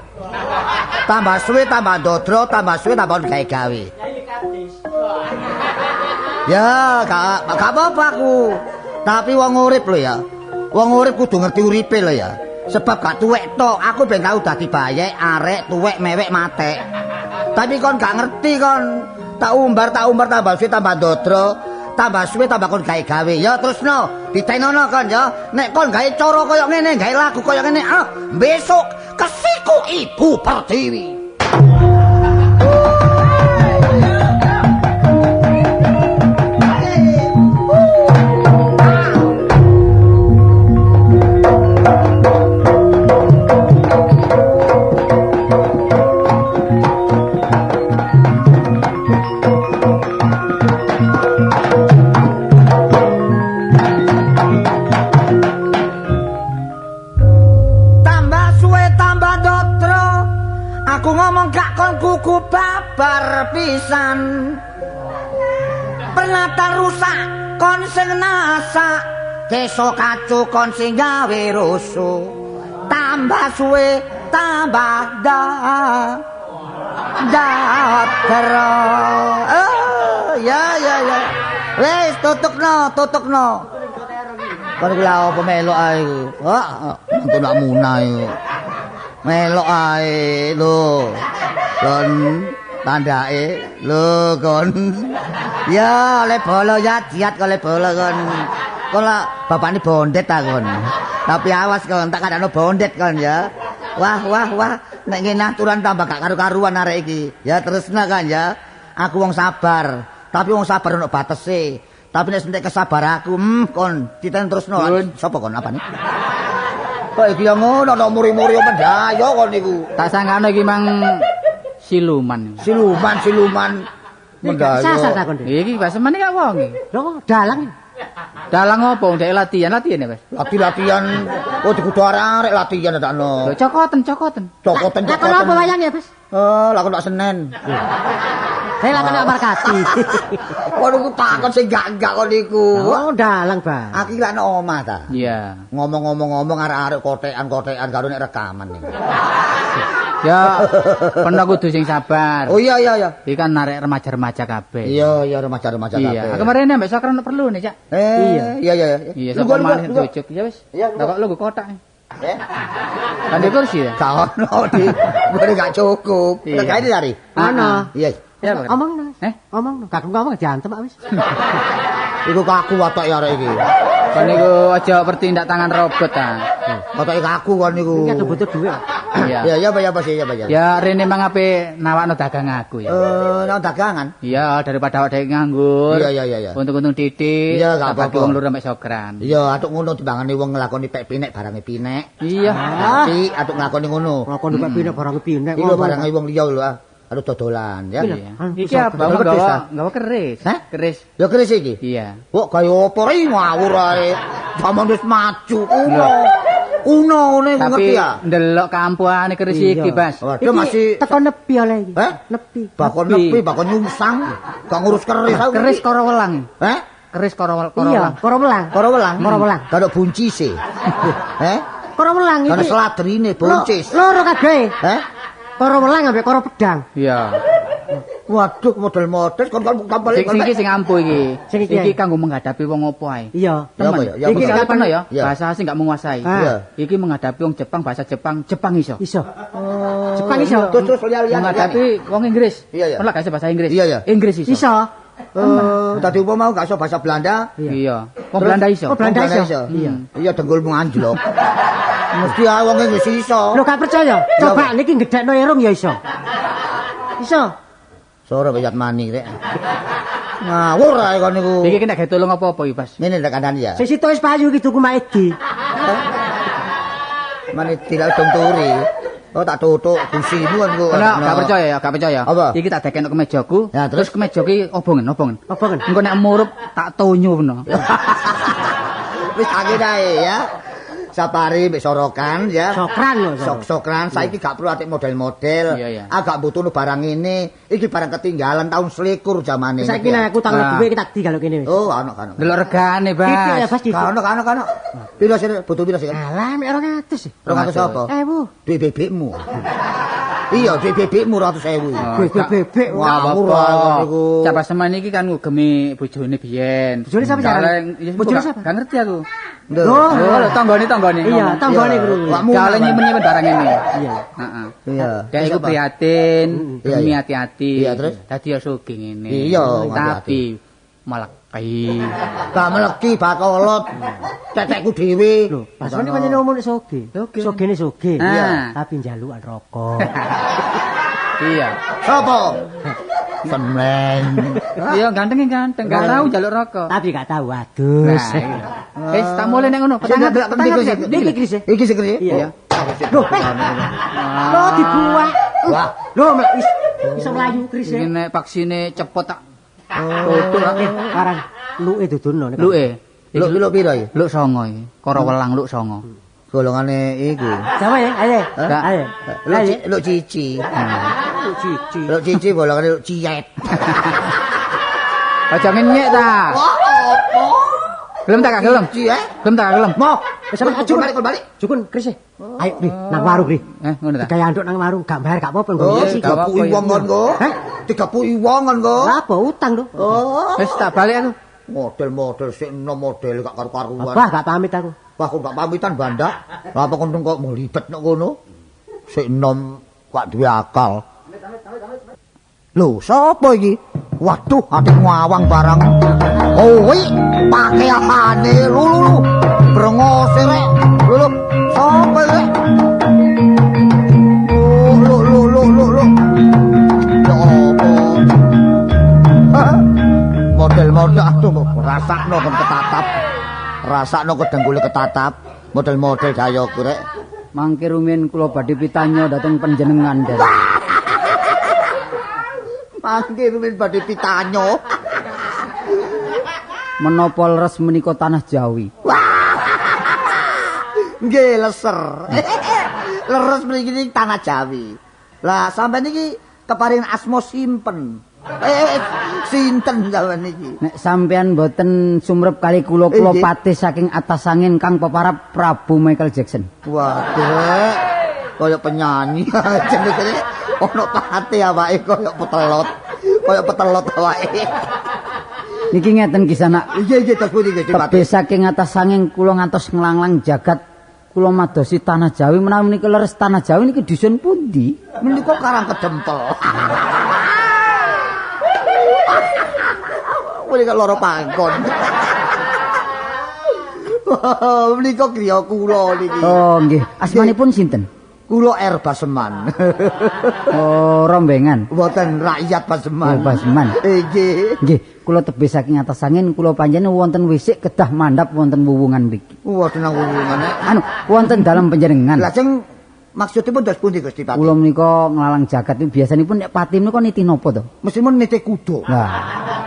Tambah suwe tambah ndodro, tambah suwe tambah gawe-gawe. Ya, gak apa-apa aku. Tapi wong urip lho ya. Wong urip kudu ngerti uripe lho ya. Sebab gak tuwek tok, aku ben tau dadi bayek, arek, tuwek, mewek, matek. Tapi kon gak ngerti kon. Tak umbar tambah suwe tambah ndodro. Tambah suwe tambah kon gawe-gawe ya terusno ditenono kon ya nek kon gawe cara kaya ngene gawe lagu kaya ngene besok kesiku Ibu Pertiwi. Kuku babar pisan pernatan rusak kon sing nasak desa kacu kon sing gawe rusuh tambah suwe tambah datero ya wis tutukno kon kula apa melok ae untuk nak munai melok ae lho kon tandake lho kon Ya, oleh bolo ya, jiat oleh bolo kon. Kon lah bapakne bondet ta kon. Tapi awas kon, tak kadano bondet kon ya. Wah, nek ngene aturan tambah gak karu-karuan arek iki. Ya terusna kan ya. Aku wong sabar, tapi wong sabar ono batese. Tapi nek sentek kesabar aku, kon titen terusno. Sopo kon apane? Kok iki yo ngono nek muri-muri mendayo kon niku. Tak sangkane iki mang siluman. Siluman mendayo. Sasa ta kon. Iki basemane gak wong iki. Lho, dalang. Dalang opo ndek latihan ya, Mas? Latihan. Oh dikudu arek latihan dadakno. Lho cokoten. Cokoten. Lah kalau apa wayangnya, Bos? Lakon tak Senen. Saya lakon nak markati. Kon niku takon sing gak kon niku. Oh, dalang, Bang. Aku iki lak nang omah ta. Iya. Ngomong-ngomong arek-arek kotekan karo nek rekaman iki. Ya, pernah kudu sing sabar. Oh iya. Iki kan narek remaja-remaja kabeh. Iya, remaja-remaja kabeh. Iya, kemarin ambek Sokran perlu nih, Cak. Iya. Iya, sapa maneh bojuk. Ya wis. Lah kok lu kotak. Kan di kursi ya? Gak ono di. Gue gak cukup. Iya. Gak ini dari. Mana? Iya. Ya, Pak. Omong no. Omong. Gak ngomong jantem Pak wis. Iku kaku watok ya arek iki. Kan niku aja bertindak tangan robot ta. Watoke kaku kon niku. Iki ada butuh duit. Iya. Iya, Pak. Ya rene mang ape nawakno dagang aku ya. Nang dagangan. Iya, daripada awak dhewe nganggur. Iya. Untung-untung titik. Iya, gak bagi apa-apa. wong loro ambek Sokran. Iya, atuk ngono timbangane wong nglakoni pek pinek barange pinek. Iya. Tapi atuk nglakoni ngono. Lakon nek pinek barang pinek. Iki lho barange wong liya lho. Aduh dodolan ya. Iya. Iki apa gawa keris. Hah? Keris. Ya keris iki. Iya. Kok kaya apa ri ngawur ae. Zaman wis maju Uno ngerti Tapi ya. ndelok kampuhane keris iki, Bas. Waduh masih teko nepi oleh iki. Nepi. Bakon nepi, bakon nyungsang. Gak ngurus keris aku. Keris karo welang. Keris karo Iya, karo welang. Karo welang. Karo buncise. Karo welang Karo iki. seladrine buncis. Loro kabeh. Karo welang ambek karo pedang. Iya. Waduh model-model kon Sing iki sing ampuh iki. Sing iki. Iki kanggo menghadapi wong opo ae. Iya. Temen. Iki kapan ya? Iya. Bahasa asing gak menguasai. Iya. Iki menghadapi wong Jepang, bahasa Jepang iso. Iso. Jepang iso. Terus lihat. Menghadapi wong Inggris. Iya. Pernah gak iso bahasa Inggris? Iya. Inggris iso. Iso. Tadi umpama mau gak iso bahasa Belanda. Iya. Wong Belanda iso. Oh, Belanda iso. Iya dengkulmu anjlok. Mesti wong Inggris iso. Lho gak percaya? Coba niki gedhekno irung ya iso. Iso. Sore bayat mani rek. Ngawur ae kon niku. Iki nek gawe tulung apa-apa iki, Bas? Ngene lek kandhani ya. Sing situ wis payu iki tuku maedi. Mane tidak dong turi. Oh tak tutuk kusimu kan kok. Gak percaya. Apa? Iki tak dekekno kemejaku. Ya, terus? kemeja iki obongen. Obongen. Engko nek murup tak tonyo peno. Wis angin ae ya. Sapari mbek sorokan ya. Sokran lho. Sokran saiki gak perlu atik model-model. Iya. Agak butuh barang ini. Iki barang ketinggalan tahun selikur zamane. Saiki nek aku tanglet duwe iki tak di kalau kene wis. Oh, ano. Delok regane, Titik ya Bas. Bas titik. Kano. Piro sih butuh piro sih? Alah mek 200. 200 apa? 1000. Duit bebekmu. Iya, duit bebekmu 100.000. Bebek. Ngawur ae niku. Capa semane iki kan ngugemi bojone biyen. Bojone sapa jaran? Bojone sapa? Gak ngerti aku. Oh, lho tanggane. iya, tanggane guru. Kale nyimpen barang ini. Iya. Heeh. Iya. Dek iku prihatin, Iya, demi iya. hati-hati. Iya, terus? Dadi ya sugih ngene. Iya, tapi meleki. Gak meleki bakolot. Tetekku dhewe. Lho, pasane pancen ngomong soge. Soge. Sogene soge. Ah. Tapi njalukan rokok. Iya. Sapa? Seneng. Iya ganteng. Gak tau njaluk rokok. Tapi gak tahu adus. Nah, iya. Wis tak mulai nek ngono. Sing ndelok Petang Niki Kris. Iki sing kene. Iya. Loh, lo dibuat. Wah. Loh, iso mlayu Kris. Iki nek vaksine cepet tak Tutuk karang luke dudono nek. luke. Lu piro iki? Luk songo iki. Karo welang luk songo. Golongane iku. Sama ya, ayo. Enggak. Ayo. Lu cici. Cici. Lu cici golongane lu ciyet. Aja ngenyek ta. Gelem tak gelem? Ciyet. Gelem tak gelem? Mau, wis sampe Cukun balik, balik. Cukun Kris. Ayo, Kris, nang warung, Kris. Ngono ta. Kayak anduk nang warung, gak bayar gak apa-apa Oh, nggo. Iya, tiga gak apa-apa, puluh wong iya. kon go. Hah? 30 wong kon go. Lah apa utang lho? Oh. Wis tak balik aku. Model-model sik enom model gak karu-karuan. Wah, gak pamit aku. Wah, kok gak pamitan bandak. Lah apa kon kok melibet nek ngono? Sik enom gak duwe akal. Lho, sapa iki? Waduh, adik ngawang barang. Kowe pakaiane lulu. Brengose rek. Lulu. Sopo rek? Lulu. Ya apa? Model-model aduh rasakno kon ketatap. Rasakno kedenggule ketatap. Model-model dayoku rek. Mangke rumiyin kula badhe pitanyo dhateng panjenengan. Mangke rumiyin badhe pitanyo. Menapa leres menika tanah Jawi? Nggih leser. Leres mriki tanah Jawi. Lah sampean iki keparing asma simpen. Sinten sampean niki? Nek sampean boten sumrep kali kula patih saking atas angin kang peparap Prabu Michael Jackson. Waduh, kaya penyanyi jenenge ono patih awake kaya petelot. Kaya petelot awake. Niki ngeten kisana. Iya terus pundi Gusti Tebih saking atas angin kula ngantos nglanglang jagat kula madosi tanah Jawi menawi menika leres tanah Jawi niki dusun pundi? Menika Karang Kedempel. Menika loro panggon. Menika griya kula niki. Oh nggih, asmanipun sinten? Kula R Baseman. Oh, rombengan. Mboten rakyat Baseman. Oh, Baseman. Nggih. Nggih, kula tebih saking atas angin kula panjenengan wonten wisik kedah mandhap wonten wuwungan mriki. Waduh nang wuwungane. Anu, wonten dalem panjenengan. Lajeng maksudipun dos pundi Gusti Pati? Kula menika nglalang jagat niku biasanipun nek pati menika niti napa to? Mestimun niti kuda. Lah,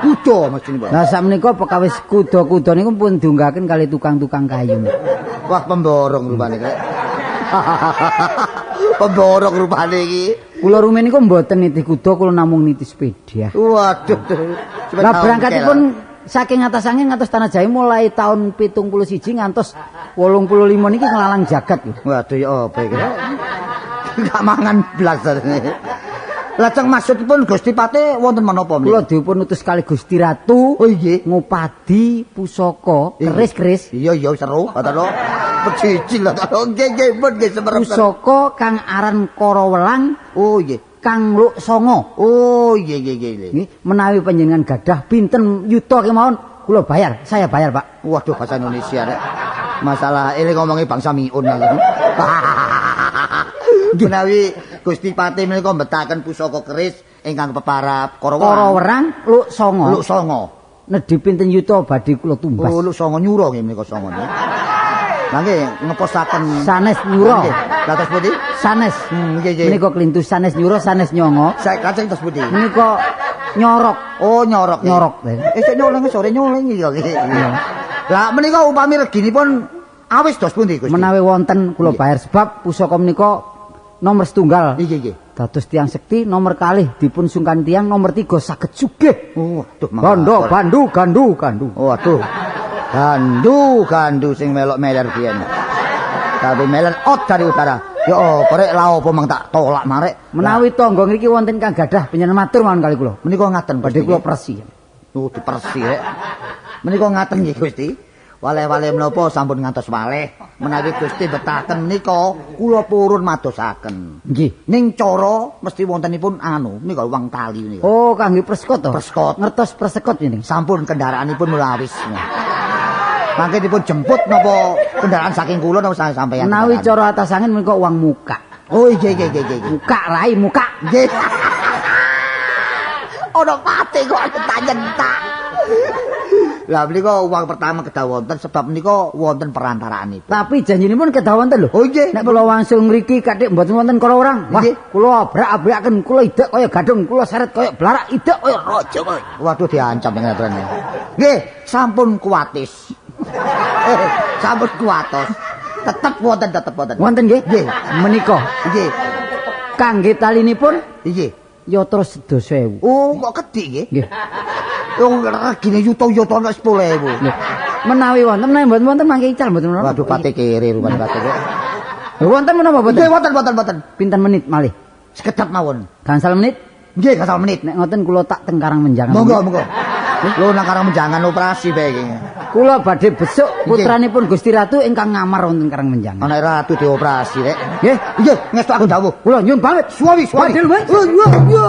Kuda mestinipun. lah sakmenika perkawis kuda-kuda niku pun diunggahaken kali tukang-tukang kayu. Wah pemborong rupane kek. Pemborong rupane iki. Kula rumiyin niku mboten niti kuda, kula namung niti sepeda. Waduh. Lah berangkatipun saking atas angin ngantos tanah Jawi mulai tahun 71 ngantos 85 niki nglalang jagat lho. Waduh ya apa iki? Enggak mangan blas. Lajeng maksudipun Gusti Pati wonten menapa Kula menika? dipun utus kali Gusti Ratu Oh nggih. ngupadi pusaka keris-keris. Iya seru, kata lo. Pecicil lah to. Nggih pun nggih semerep. Pusaka kang aran Karawelang Oh nggih. kang Luk Songo. Oh nggih. Nggih, menawi panjenengan gadah pinten yuta kemawon kula bayar, saya bayar, Pak. Waduh bahasa Indonesia rek. Masalah ele ngomongi bangsa miun lagi. Menawi Gusti Pati menika mbetaken pusaka keris ingkang peparap Karawelang Luk Songo. Luk Songo. Nedhi pinten yuta badhe kula tumbas. Oh Luk Songo nyuro nggih menika Songo nggih. Lah nggih ngeposaken Sanes nyuro. Lah terus pundi? Sanes. Nggih. Menika klintu sanes nyuro, sanes nyongo. Saya kacang terus pundi? Menika nyorok. Oh nyorok. Nyorok. Esuk nyoleng sore nyoleng iki kok. Lah menika upami reginipun awis dos pundi Gusti? Menawi wonten kula bayar sebab pusaka menika nomor setunggal. Nggih. Dados tiang sekti, nomor kalih dipun sungkan tiang, nomor 3 saged sugih. Oh, aduh Gondo, gandu. Oh, aduh. Gandu sing melok meler biyen. Tapi meler out dari utara. Ya apa rek la opo mang tak tolak marek. Menawi tangga ngriki wonten kang gadah panjenengan matur mawon kali kula. Menika ngaten Badhe kula persi. Oh, dipersi rek. Menika ngaten nggih Gusti. Waleh-waleh menapa sampun ngantos waleh. Menawi Gusti betaken menika kula purun madosaken. Nggih. Ning cara mesti wontenipun anu, menika uang tali menika. Oh, kangge persekot to? Persekot. Ngertos persekot ini. Sampun kendaraanipun mulawis. Mangke dipun jemput napa kendaraan saking kula napa sampeyan? Menawi cara atas angin menika uang muka. Oh iya. Muka rai muka. Nggih. Ono pate kok nyentak. Lah menika uang pertama kedah wonten sebab menika wonten perantaraanipun. Tapi janjinipun kedah wonten lho. Oh nggih. Nek kula wangsul ngriki kathik mboten wonten Karawelang. Wah, Nggih. kula abrak-abrakaken, kula idek kaya gadung, kula seret kaya blarak, idek kaya raja kowe. Waduh diancam ngeten. Nggih, sampun kuatis. Sampun kuatos. Tetep wonten. Wonten nggih? Nggih. Menika Nggih. kangge talinipun Nggih. yatra 10.000. Oh, kok kedik nggih? Nggih. Wong regine yuta-yuta nek 10.000. Nggih. Menawi wonten mboten mangke ical mboten menapa. Waduh pate kere rupane pate. Wonten menapa mboten? Nggih, wonten. Pinten menit malih? Sekedap mawon. Gangsal menit? Nggih, gasal menit. Nek ngoten kula tak teng Karang Menjangan. Monggo. Lho nang Karang Menjangan operasi bae iki. Kula badhe besuk putranipun Gusti Ratu ingkang ngamar wonten Karang Menjangan. Anak ratu dioperasi rek. Nggih. Nggih, ngestu aku dawuh. Kula nyuwun banget. Suwi. Padahal, Mas. Yo.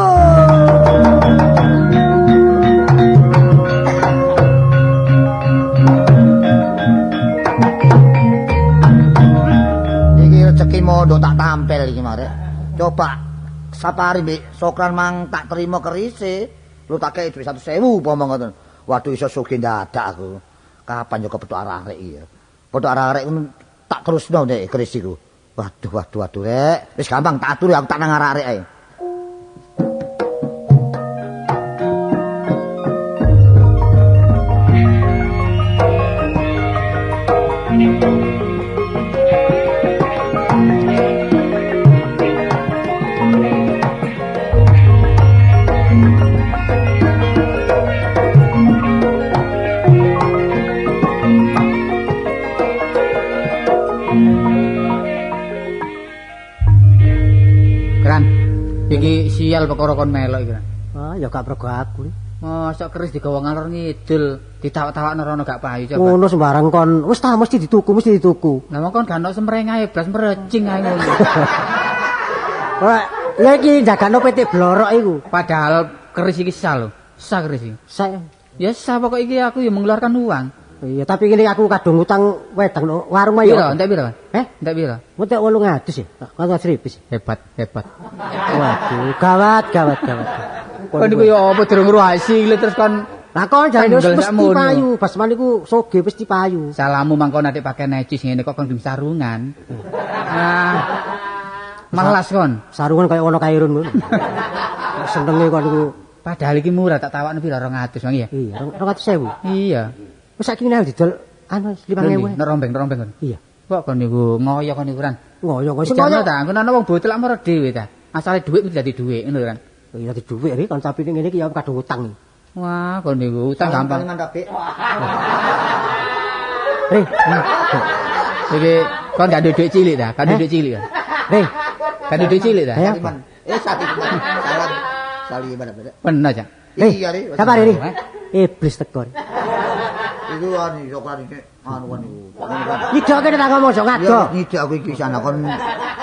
rezekimu nduk tak tampil iki mare. Coba sapari mbek Sokran mang tak terima kerise. Lu tak kei dhuwit 100.000 umpama ngoten. Waduh iso sugih ndadak aku. Kapan yo kepethuk arek iki ya. Pethuk arek tak terusno nek keris iku. Waduh rek. Wis gampang tak atur aku tak nang arek ae. Iki sial perkara kon melok iki. Ah, ya gak prego aku. Mosok keris digawa ngalor ngidul, ditawak-tawakno rono gak payu coba. Ngono sembarang kon. Wis ta mesti dituku. Lah mong kon gak ono semrengae blas merecing ae ngono. Ora, lha iki jagano PT Blorok iku. Padahal keris iki sah lho. Sah keris iki. Saya Ya sah pokok iki aku ya mengeluarkan uang. iya, tapi ini aku kadung utang wedang no warung mah Piro? ya. Entek piro? Entek piro? Entek 800 ya. Kan 1.000. Hebat. Waduh, gawat. Kon niku ya apa durung ruasi terus kon Lah kon jarene Tanggal mesti sakmono. payu, Basman niku soge mesti payu. Salamu mangkon atik pakai necis ngene kok kon sarungan. Malas kon. Sarungan kaya ono kairun ngono. Senenge kon niku. Padahal iki murah tak tawakno piro 200 Bang ya. Iya, 200.000. Iya. Wis saiki nek didol anu 5.000. Nek rombeng kon. Iya. Kok kon niku ngoyo kon niku kan. Ngoyo kok Sing ngoyo ta, ngono ana wong botel lak marah dhewe ta. Asale dhuwit mesti dadi dhuwit ngono kan. Iya dadi dhuwit iki kon sapine ngene iki ya kadung utang. Wah, kon niku utang gampang. Iki kon gak duwe dhuwit cilik ta? Kan duwe dhuwit cilik kan. Kan duwe dhuwit cilik ta? Salim mana? Bener aja. Iya ri. Kabar ini? Iblis teko. Iku anu Sokran iki anu niku. Iki kene tak ngomong sok ngado. Nyidik aku iki sana kon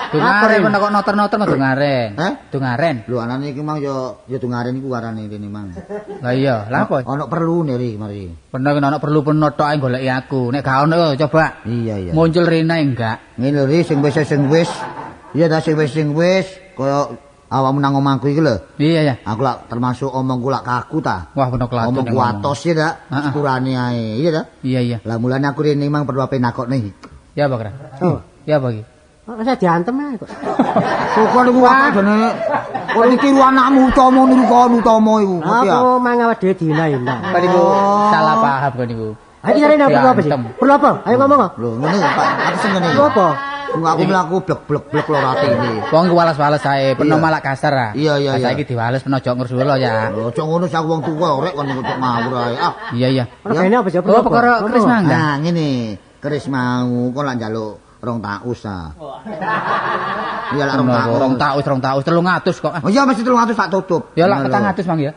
Dungaren kon kok noter-noter mah dungaren. Dungaren. lho anane iki mang ya dungaren iku warane rene mang. Lah iya, lha apa? Ana perlu ri mari. Bener ana perlu penot tok ae goleki aku. Nek gak ono coba. Iya. Muncul Rina enggak. Ngene ri sing wis. Iya ta sing wis kaya awakmu nang omahku iki lho. Iya ya. Aku lak termasuk omongku lak kaku ta. Wah bener kelatun. Omongku atos ya ta. Sepurane ae. Iya ta? Iya. Lah mulane aku rene mang perlu ape nakokne. Ya apa kira? Oh. Ya apa iki? Saya diantem ae kok. Kok niku apa jane? Kok ditiru anakmu utama niku kon utama iku. Apa mang awak dhewe dina-dina. Kan niku salah paham kan niku. Ayo cari perlu apa sih? Perlu apa? Ayo ngomong kok. Lho ngene Pak, aku sing ngene. Perlu apa? Aku mlaku blek-blek loro ati iki. Wong ku walas-walas ae, peno malak kasar ah. Iya. Saiki diwales peno aja ngersula ya. Lho cok ngono sak wong tuwa rek kon niku cok ngawur ae. Iya. Ora kene apa sih? Oh, perkara keris mang. Nah ngene, keris mau kon lak njaluk rong taus ah. Iya lak rong taus. Rong taus 300 kok. Oh iya mesti 300 tak tutup. Ya lak 400 Mang ya.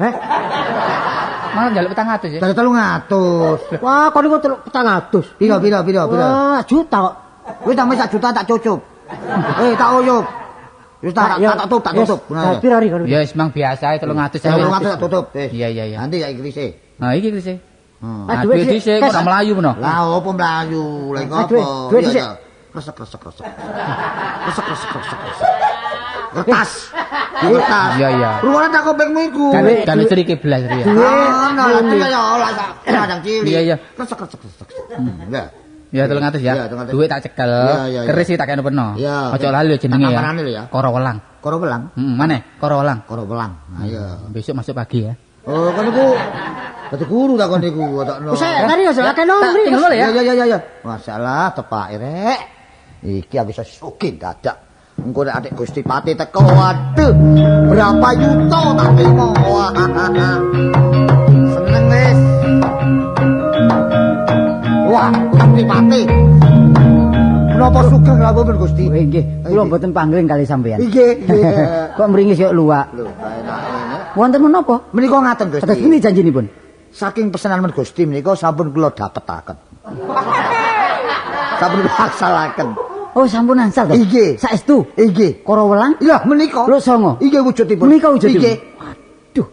Malah njaluk 400 ya. Dari 300. Wah, kok niku 400. Piro? Wah, juta kok. Wis tambah 1 juta tak cucup. Tak oyup. Wis tak tutup. Piro ri kon? Ya wis mang biasa 300 Ya 300 tak tutup. Iya. Nanti ya kerise. Nah iki keris e. Ah, Duit dhisik kok ora mlayu peno. Lah opo mlayu? Lha Ah, ngopo? duit dhisik. Kresek. Kertas. Iya. Ruwane tak kopengmu iku. Kan istri kiblas ya. Nanti ya olah tak kadang cilik. Iya. Kresek. Enggak. Ya 300 ya. Iya, 300. Duit tak cekel. Iya. Keris iki tak kene peno. Iya. Aja lali jenenge ya. Amarane lho ya. Koro welang. Koro welang. Maneh, koro welang. Nah iya. Besok masuk pagi ya. Oh, kan niku dadi guru tak kon niku, takno. Wis tadi ya akeh nang mriki. Tinggal ya. Iya. Masalah tepake rek. Iki aku iso sugih dadak. Engko nek adik Gusti Pati teko, waduh, berapa yuta tak terima. Wah. Seneng wis. Wah, Gusti Pati. Menapa sugih rawuh Gusti? Nggih, kula mboten pangling kali sampean. Nggih. Kok mringis kaya luwak. Lho, enake. Wonten menapa? Menika ngaten Gusti. Kados pundi janjinipun? Saking pesanan men Gusti menika sampun kula dapetaken. Sampun laksanaken. Oh, sampun angsal to? Nggih. Saestu. Nggih. Koro welang? Iya, menika. Lho songo. Nggih wujudipun. Menika wujudipun. Nggih. Duh,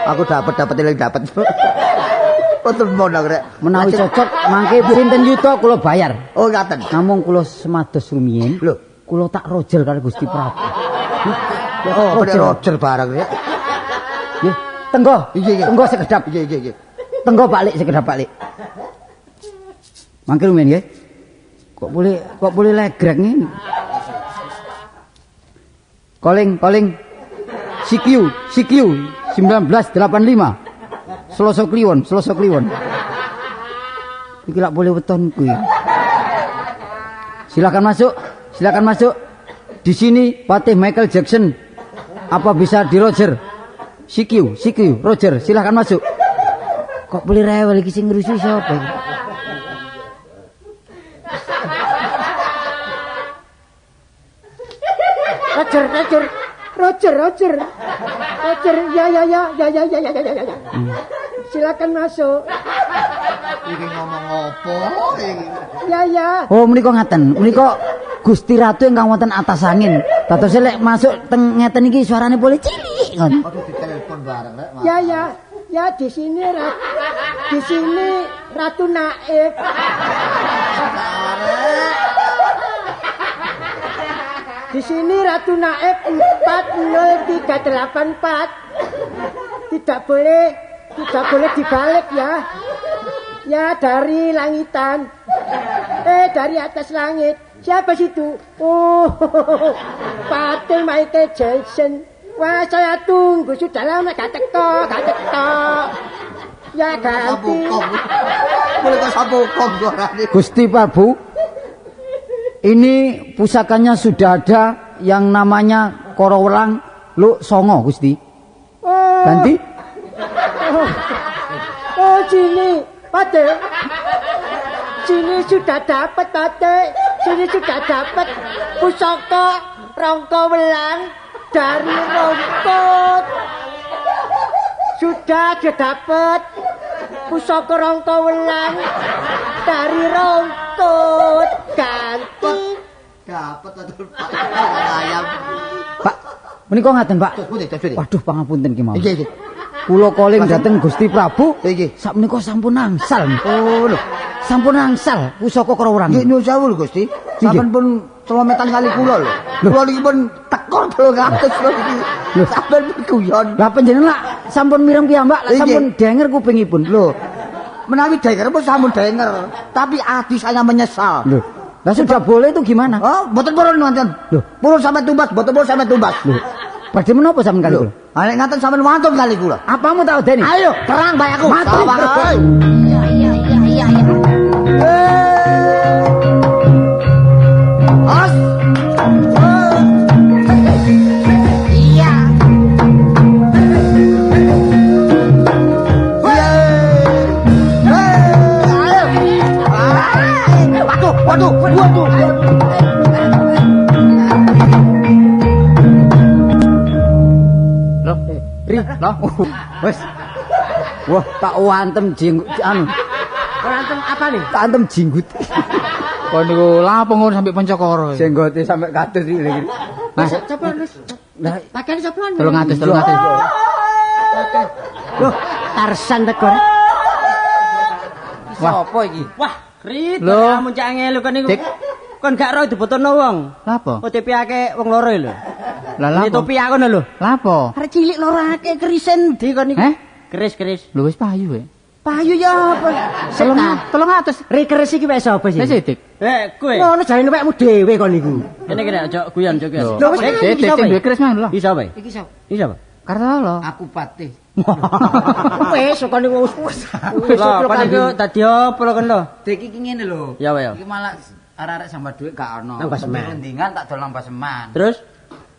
Aku dapat Mboten mondok rek. Menawi cocok mangke pinten yuta kula bayar. Oh ngaten. Namung kula semados rumiyin. Lho, Kula tak rojer karo Gusti Prabu. oh Roger bareng rek. Nggih, tenggo. Iya. Tenggo sekedap. Iya. Tenggo balik sekedap balik. Mangke rumiyin nggih. Kok boleh legrek ngene. Calling. CQ 1985. Selasa Kliwon. Iki lak boleh weton kuwi. Silakan masuk. Di sini Patih Michael Jackson. Apa bisa di Roger? CQ, Roger, silakan masuk. Kok boleh rewel iki sing ngrusi sapa iki? Roger. Ya. Silakan masuk. Iki ngomong apa iki? Ya. Oh, menika ngaten. Menika Gusti Ratu ingkang wonten atas angin. Dados lek masuk teng ngeten iki suarane boleh cilik ngono. Aduh ditelepon bareng rek. Ya di sini Ratu Naif. Di sini Ratu Naif 40384. Tidak boleh dibalik ya. Ya dari langitan. Dari atas langit. Siapa situ? Oh, Patih Michael Jackson. Wah, saya tunggu sudah lama gak teko. Ya ganti. Boleh kok sabukong suarane. Gusti Prabu, ini pusakanya sudah ada yang namanya Korowelang Luk Songo, Gusti. Oh. Ganti? Oh, sini, Patih. Sini sudah dapat, Patih. Sini sudah dapat pusaka Rangka Welang dari Rongkot. Sudah dapat pusaka Rangka Welang dari Rongkot. Ganti. Dapat atur ayam. Pak, menika ngaten, Pak. Sudah. Waduh, pangapunten ki mawon. Iki. Kula calling dhateng Gusti Prabu. Iki. Sak menika sampun angsal. Oh lho. Sampun angsal pusaka Korowelang. Nggih nyuwun sewu lho Gusti. Sampun pun celometan kali kula lho. Kula niki pun tekor 300 lho iki. Sampun guyon. Lah panjenengan lak sampun mireng piyambak, lak Nggih. sampun denger kupingipun. Lho. Menawi denger pun sampun denger, tapi hati saya menyesal. Loh. Lah sudah boleh itu gimana? Oh, mboten purun ngoten. Loh. Purun sampai tumbas, mboten purun sampai tumbas. Loh. Badhe menapa sampean kali Lho. kula? Nek ngaten sampean wantun kali kula. Apamu tak odeni? Ayo, perang bae aku. Mati. Sawang. Iya. As. Iya. Waduh. Loh, Ri, loh. Wes. Wah, tak wantem jenggut anu. Berantem apa nih? Tak antem jenggut. Kok niku lapo ngono sampe Pancakara. Jenggote sampe kados iki lho. Nah, Coba Lus. Lah, Pakaian sopan. 300. Loh, Tarsan tekor. sapa iki? Wah, Rit, Lho. kamu cak ngelu kon niku. Dik. Kon gak ro dibotono wong. Lapo? OTP ake wong loro lho. Lah Ini lapo? topi aku lho. Lapo? Arek cilik loro ake kerisen di kon niku. Eh? Keris. Lho wis payu we. Payu ya apa? 300. Rekeres iki wis sapa sih? Wis Dik. Kowe. Ngono jarene wekmu dhewe kon niku. Kene kene aja guyon aja guyon. Lho, wis Dik iki sapa? duwe kris mang lho. Isa bae. Iki sapa? Isa bae. Kartolo. Aku Patih. Wis kon niku wis. Lho, kon niku dadi apa lho kon lho? Dik iki ngene lho. Ya wae. Iki malah arek-arek sambat dhuwit gak ono. Nang Paseman. Rundingan tak dol nang Paseman. Terus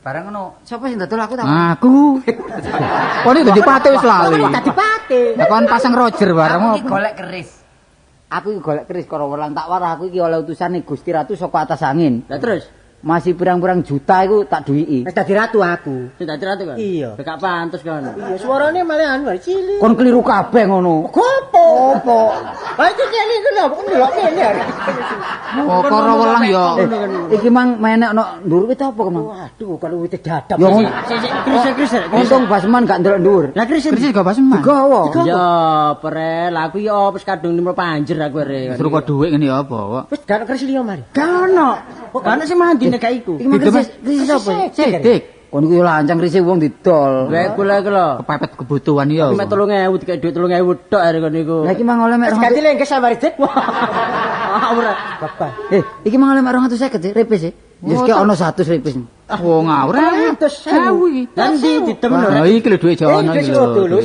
Bareng ngono, sapa sing dodol aku tak? Aku. Kok iki dadi pate wis lali. Dadi pate. Lah kon pasang Roger bareng Aku iki apa? golek keris. Aku iki golek keris karo welang tak warah aku iki oleh utusane Gusti Ratu saka atas angin. lah terus masih pirang-pirang juta iku tak duwiki. Wis dadi ratu aku. Sing dadi ratu kan? Iya. Gak pantes kan. Iya, suarane malah anu cilik. Kon keliru kabeh ngono. Gopo? Apa? Lah iki cilik ku lho, kok ndelok kene. Oh, karo welang ya. Iki mang menek ono ndur wit apa kemang? Waduh, kalau wite dadap. Ya Kris. untung basman gak ndelok ndur. Lah Kris. Krisis gak baseman. Gawa. Ya, pre, lah aku ya wis kadung nimro panjer aku re. Suruh kok dhuwit ngene ya apa, Pak? Wis gak Kris liya mari. Gak ono. Kok gak ono sing mandi nek gak iku. Iki mang krisis apa? Sidik. Kon iku yo lancang krisis wong didol. Lah iku lho. Kepepet kebutuhan ya. Aku mek 3.000 dikek dhuwit 3.000 tok are kon niku. Lah iki mang oleh mek Wis ganti lengkes mari dik. Ora. Bapak. iki mang oleh mek 250 sih, ripis sih. Wis ki ono 100 ripis. Oh, ngawur. Sewu iki. Lan di ditemen Lah iki lho dhuwit jono iki lho.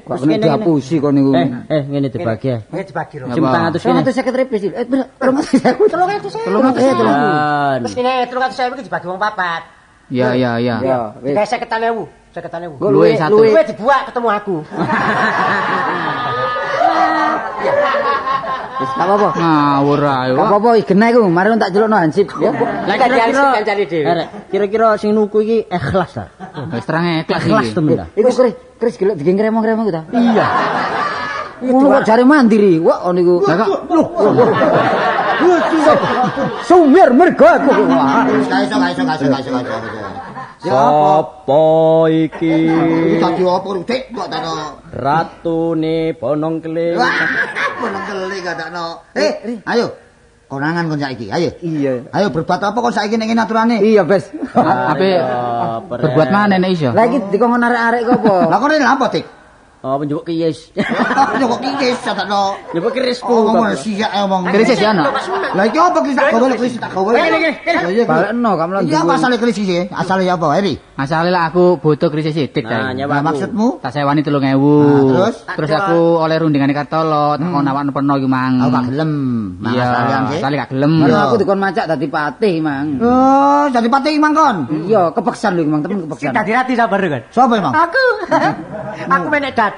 Kok kena dihapusi kon niku. ngene dibagi ya. Wis dibagi ro. Sim 400 kene. 250 ripis. 350. 300.000. Wis kene 300.000 iki dibagi wong papat. Ya. Ya, wis. Kayak 50.000. 50.000. Luwe satu. Luwe dibuak ketemu aku. Wis gak apa-apa. Ngawur ae, Gak Pak. apa-apa, igene iku, mari tak celukno hansip ya. Lah kira-kira sing nuku iki ikhlas ta? Wis terang ikhlas Ikhlas iki. temen ta? Iku Kris gelek digeng kremo-kremo ku ta. Iya. Ngono kok jare mandiri. Wah, niku. Lah kok Sumir mergo aku. Wah. Gak iso. Sopo iki? Dadi apa Dik? Kok takno. Ratune Bonong Keling. Bonong keli kadakno. Ayo. Konangan kon saiki, ayo. Iya. Ayo berbuat apa kon saiki ning ngene aturane? Iya, Bes. ape berbuat mana nek iso? Lah iki dikongkon arek-arek kok apa? Lah kon rene apa, Dik? Oh, penjupuk kiyes. Yo kok kikis takno. Njupuk kerisku. Ngomong siak ngomong. Krisis ya ana. Lah iki apa krisis tak gawe krisis tak gawe. Balekno kamu lan. Iki apa asale krisis iki? Asale apa, Heri? Asale lah aku butuh krisis sidik Nah, ta. nyawa Nah, maksudmu? Tak sewani 3.000. Terus? aku oleh rundingane Kartolo, tak kon awakno peno iki mang. Aku gak gelem. Iya, asale gak gelem. Kan aku dikon macak dadi patih, Mang. Oh, jadi patih mang kon. Iya, kepeksan lho, Mang, temen kepeksan. Dadi rati sabar kan. Sapa emang? Aku. Aku menek dadap.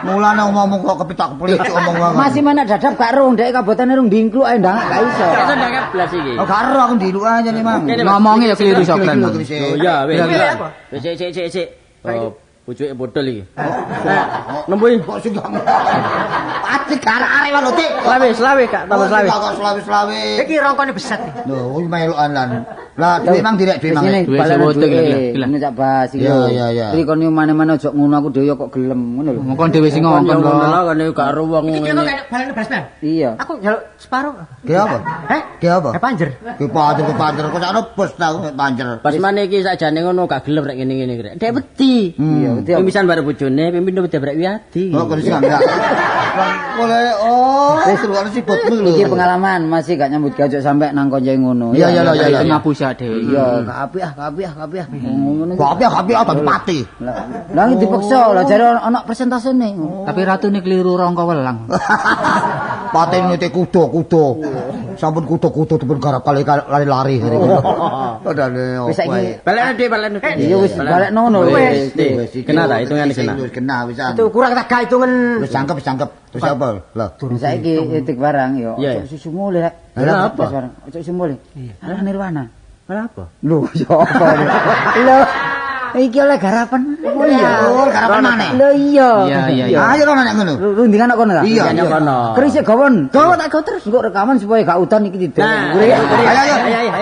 Mulane ngomong kok kepitak kepelicuk omong wae. Masih menek dadap gak rung, dek kabotane rung dingkluk ae ndang gak iso. Iso ndak blas iki. Oh, karo aku diluk aja nih, Mang. Ngomongnya ya keliru sokren. Oh iya, wis. Iya. Sik. Oh, bojoke bodol iki. Nah, nembui. Kok sing pati arek-arek wae lho, Dik. Selawe Kak, tambah selawe. Kok selawe. Iki rongkone besar. Lho, iki melukan lan. Lah, duwe mang direk duwe mang. Sini Duwe balen sewoto duwe. gila. Ini cak bahas iki. Iya. Iki kon mana-mana ojo ngono aku dhewe kok gelem ngono lho. Ngomong dhewe sing ngomong Ngono lho. lah kan gak ero wong Iki ngene. kok balen basman. Iya. Aku njaluk separuh. Ki apa? Heh? Ki apa? Panjer. Ki panjer kok sakno bos tau panjer. Pas maneh iki sakjane ngono gak gelem rek ngene-ngene rek. Dek wedi. Iya, wedi. Pemisan bare bojone, pemindo debrek wiati. Oh, kok sing enggak. Boleh terus ana sibutmu lho. Iki pengalaman masih gak nyambut gawe sampe nang koncoe ngono. Iya. Itu ngapusa dhewe. Iya, gak apik ah. Ngono. Kok api apa pati. Lah iki dipaksa, lah jare ana persentasene. Tapi ratune keliru rongko welang. Pati ngete kudo. Sampun kudo dipun garap kali lari-lari. Padahal Wis saiki Balekno Dik, balekno. iya wis balekno ngono Wis, kena ta hitungane kena. Wis kena wisan. Itu kurang tak gak hitungan. Wis cangkep. Terus apa? Lah. saiki etik barang yo. Iya, Ojo susu mulih rek. Lah, apa? Ojo susu mulih. Alah Nirwana. Kenapa? Lho, yo apa? Lho. Iki oleh garapan. Oh iya, garapan maneh. Lho iya. Iya. Ayo rono nek ngono. Rundingan kok kono ta? Iya. Iya kono. Keris gawon. Gawa tak gawa terus engko rekaman supaya gak udan iki tidak. Nah, Ayo. Ayo.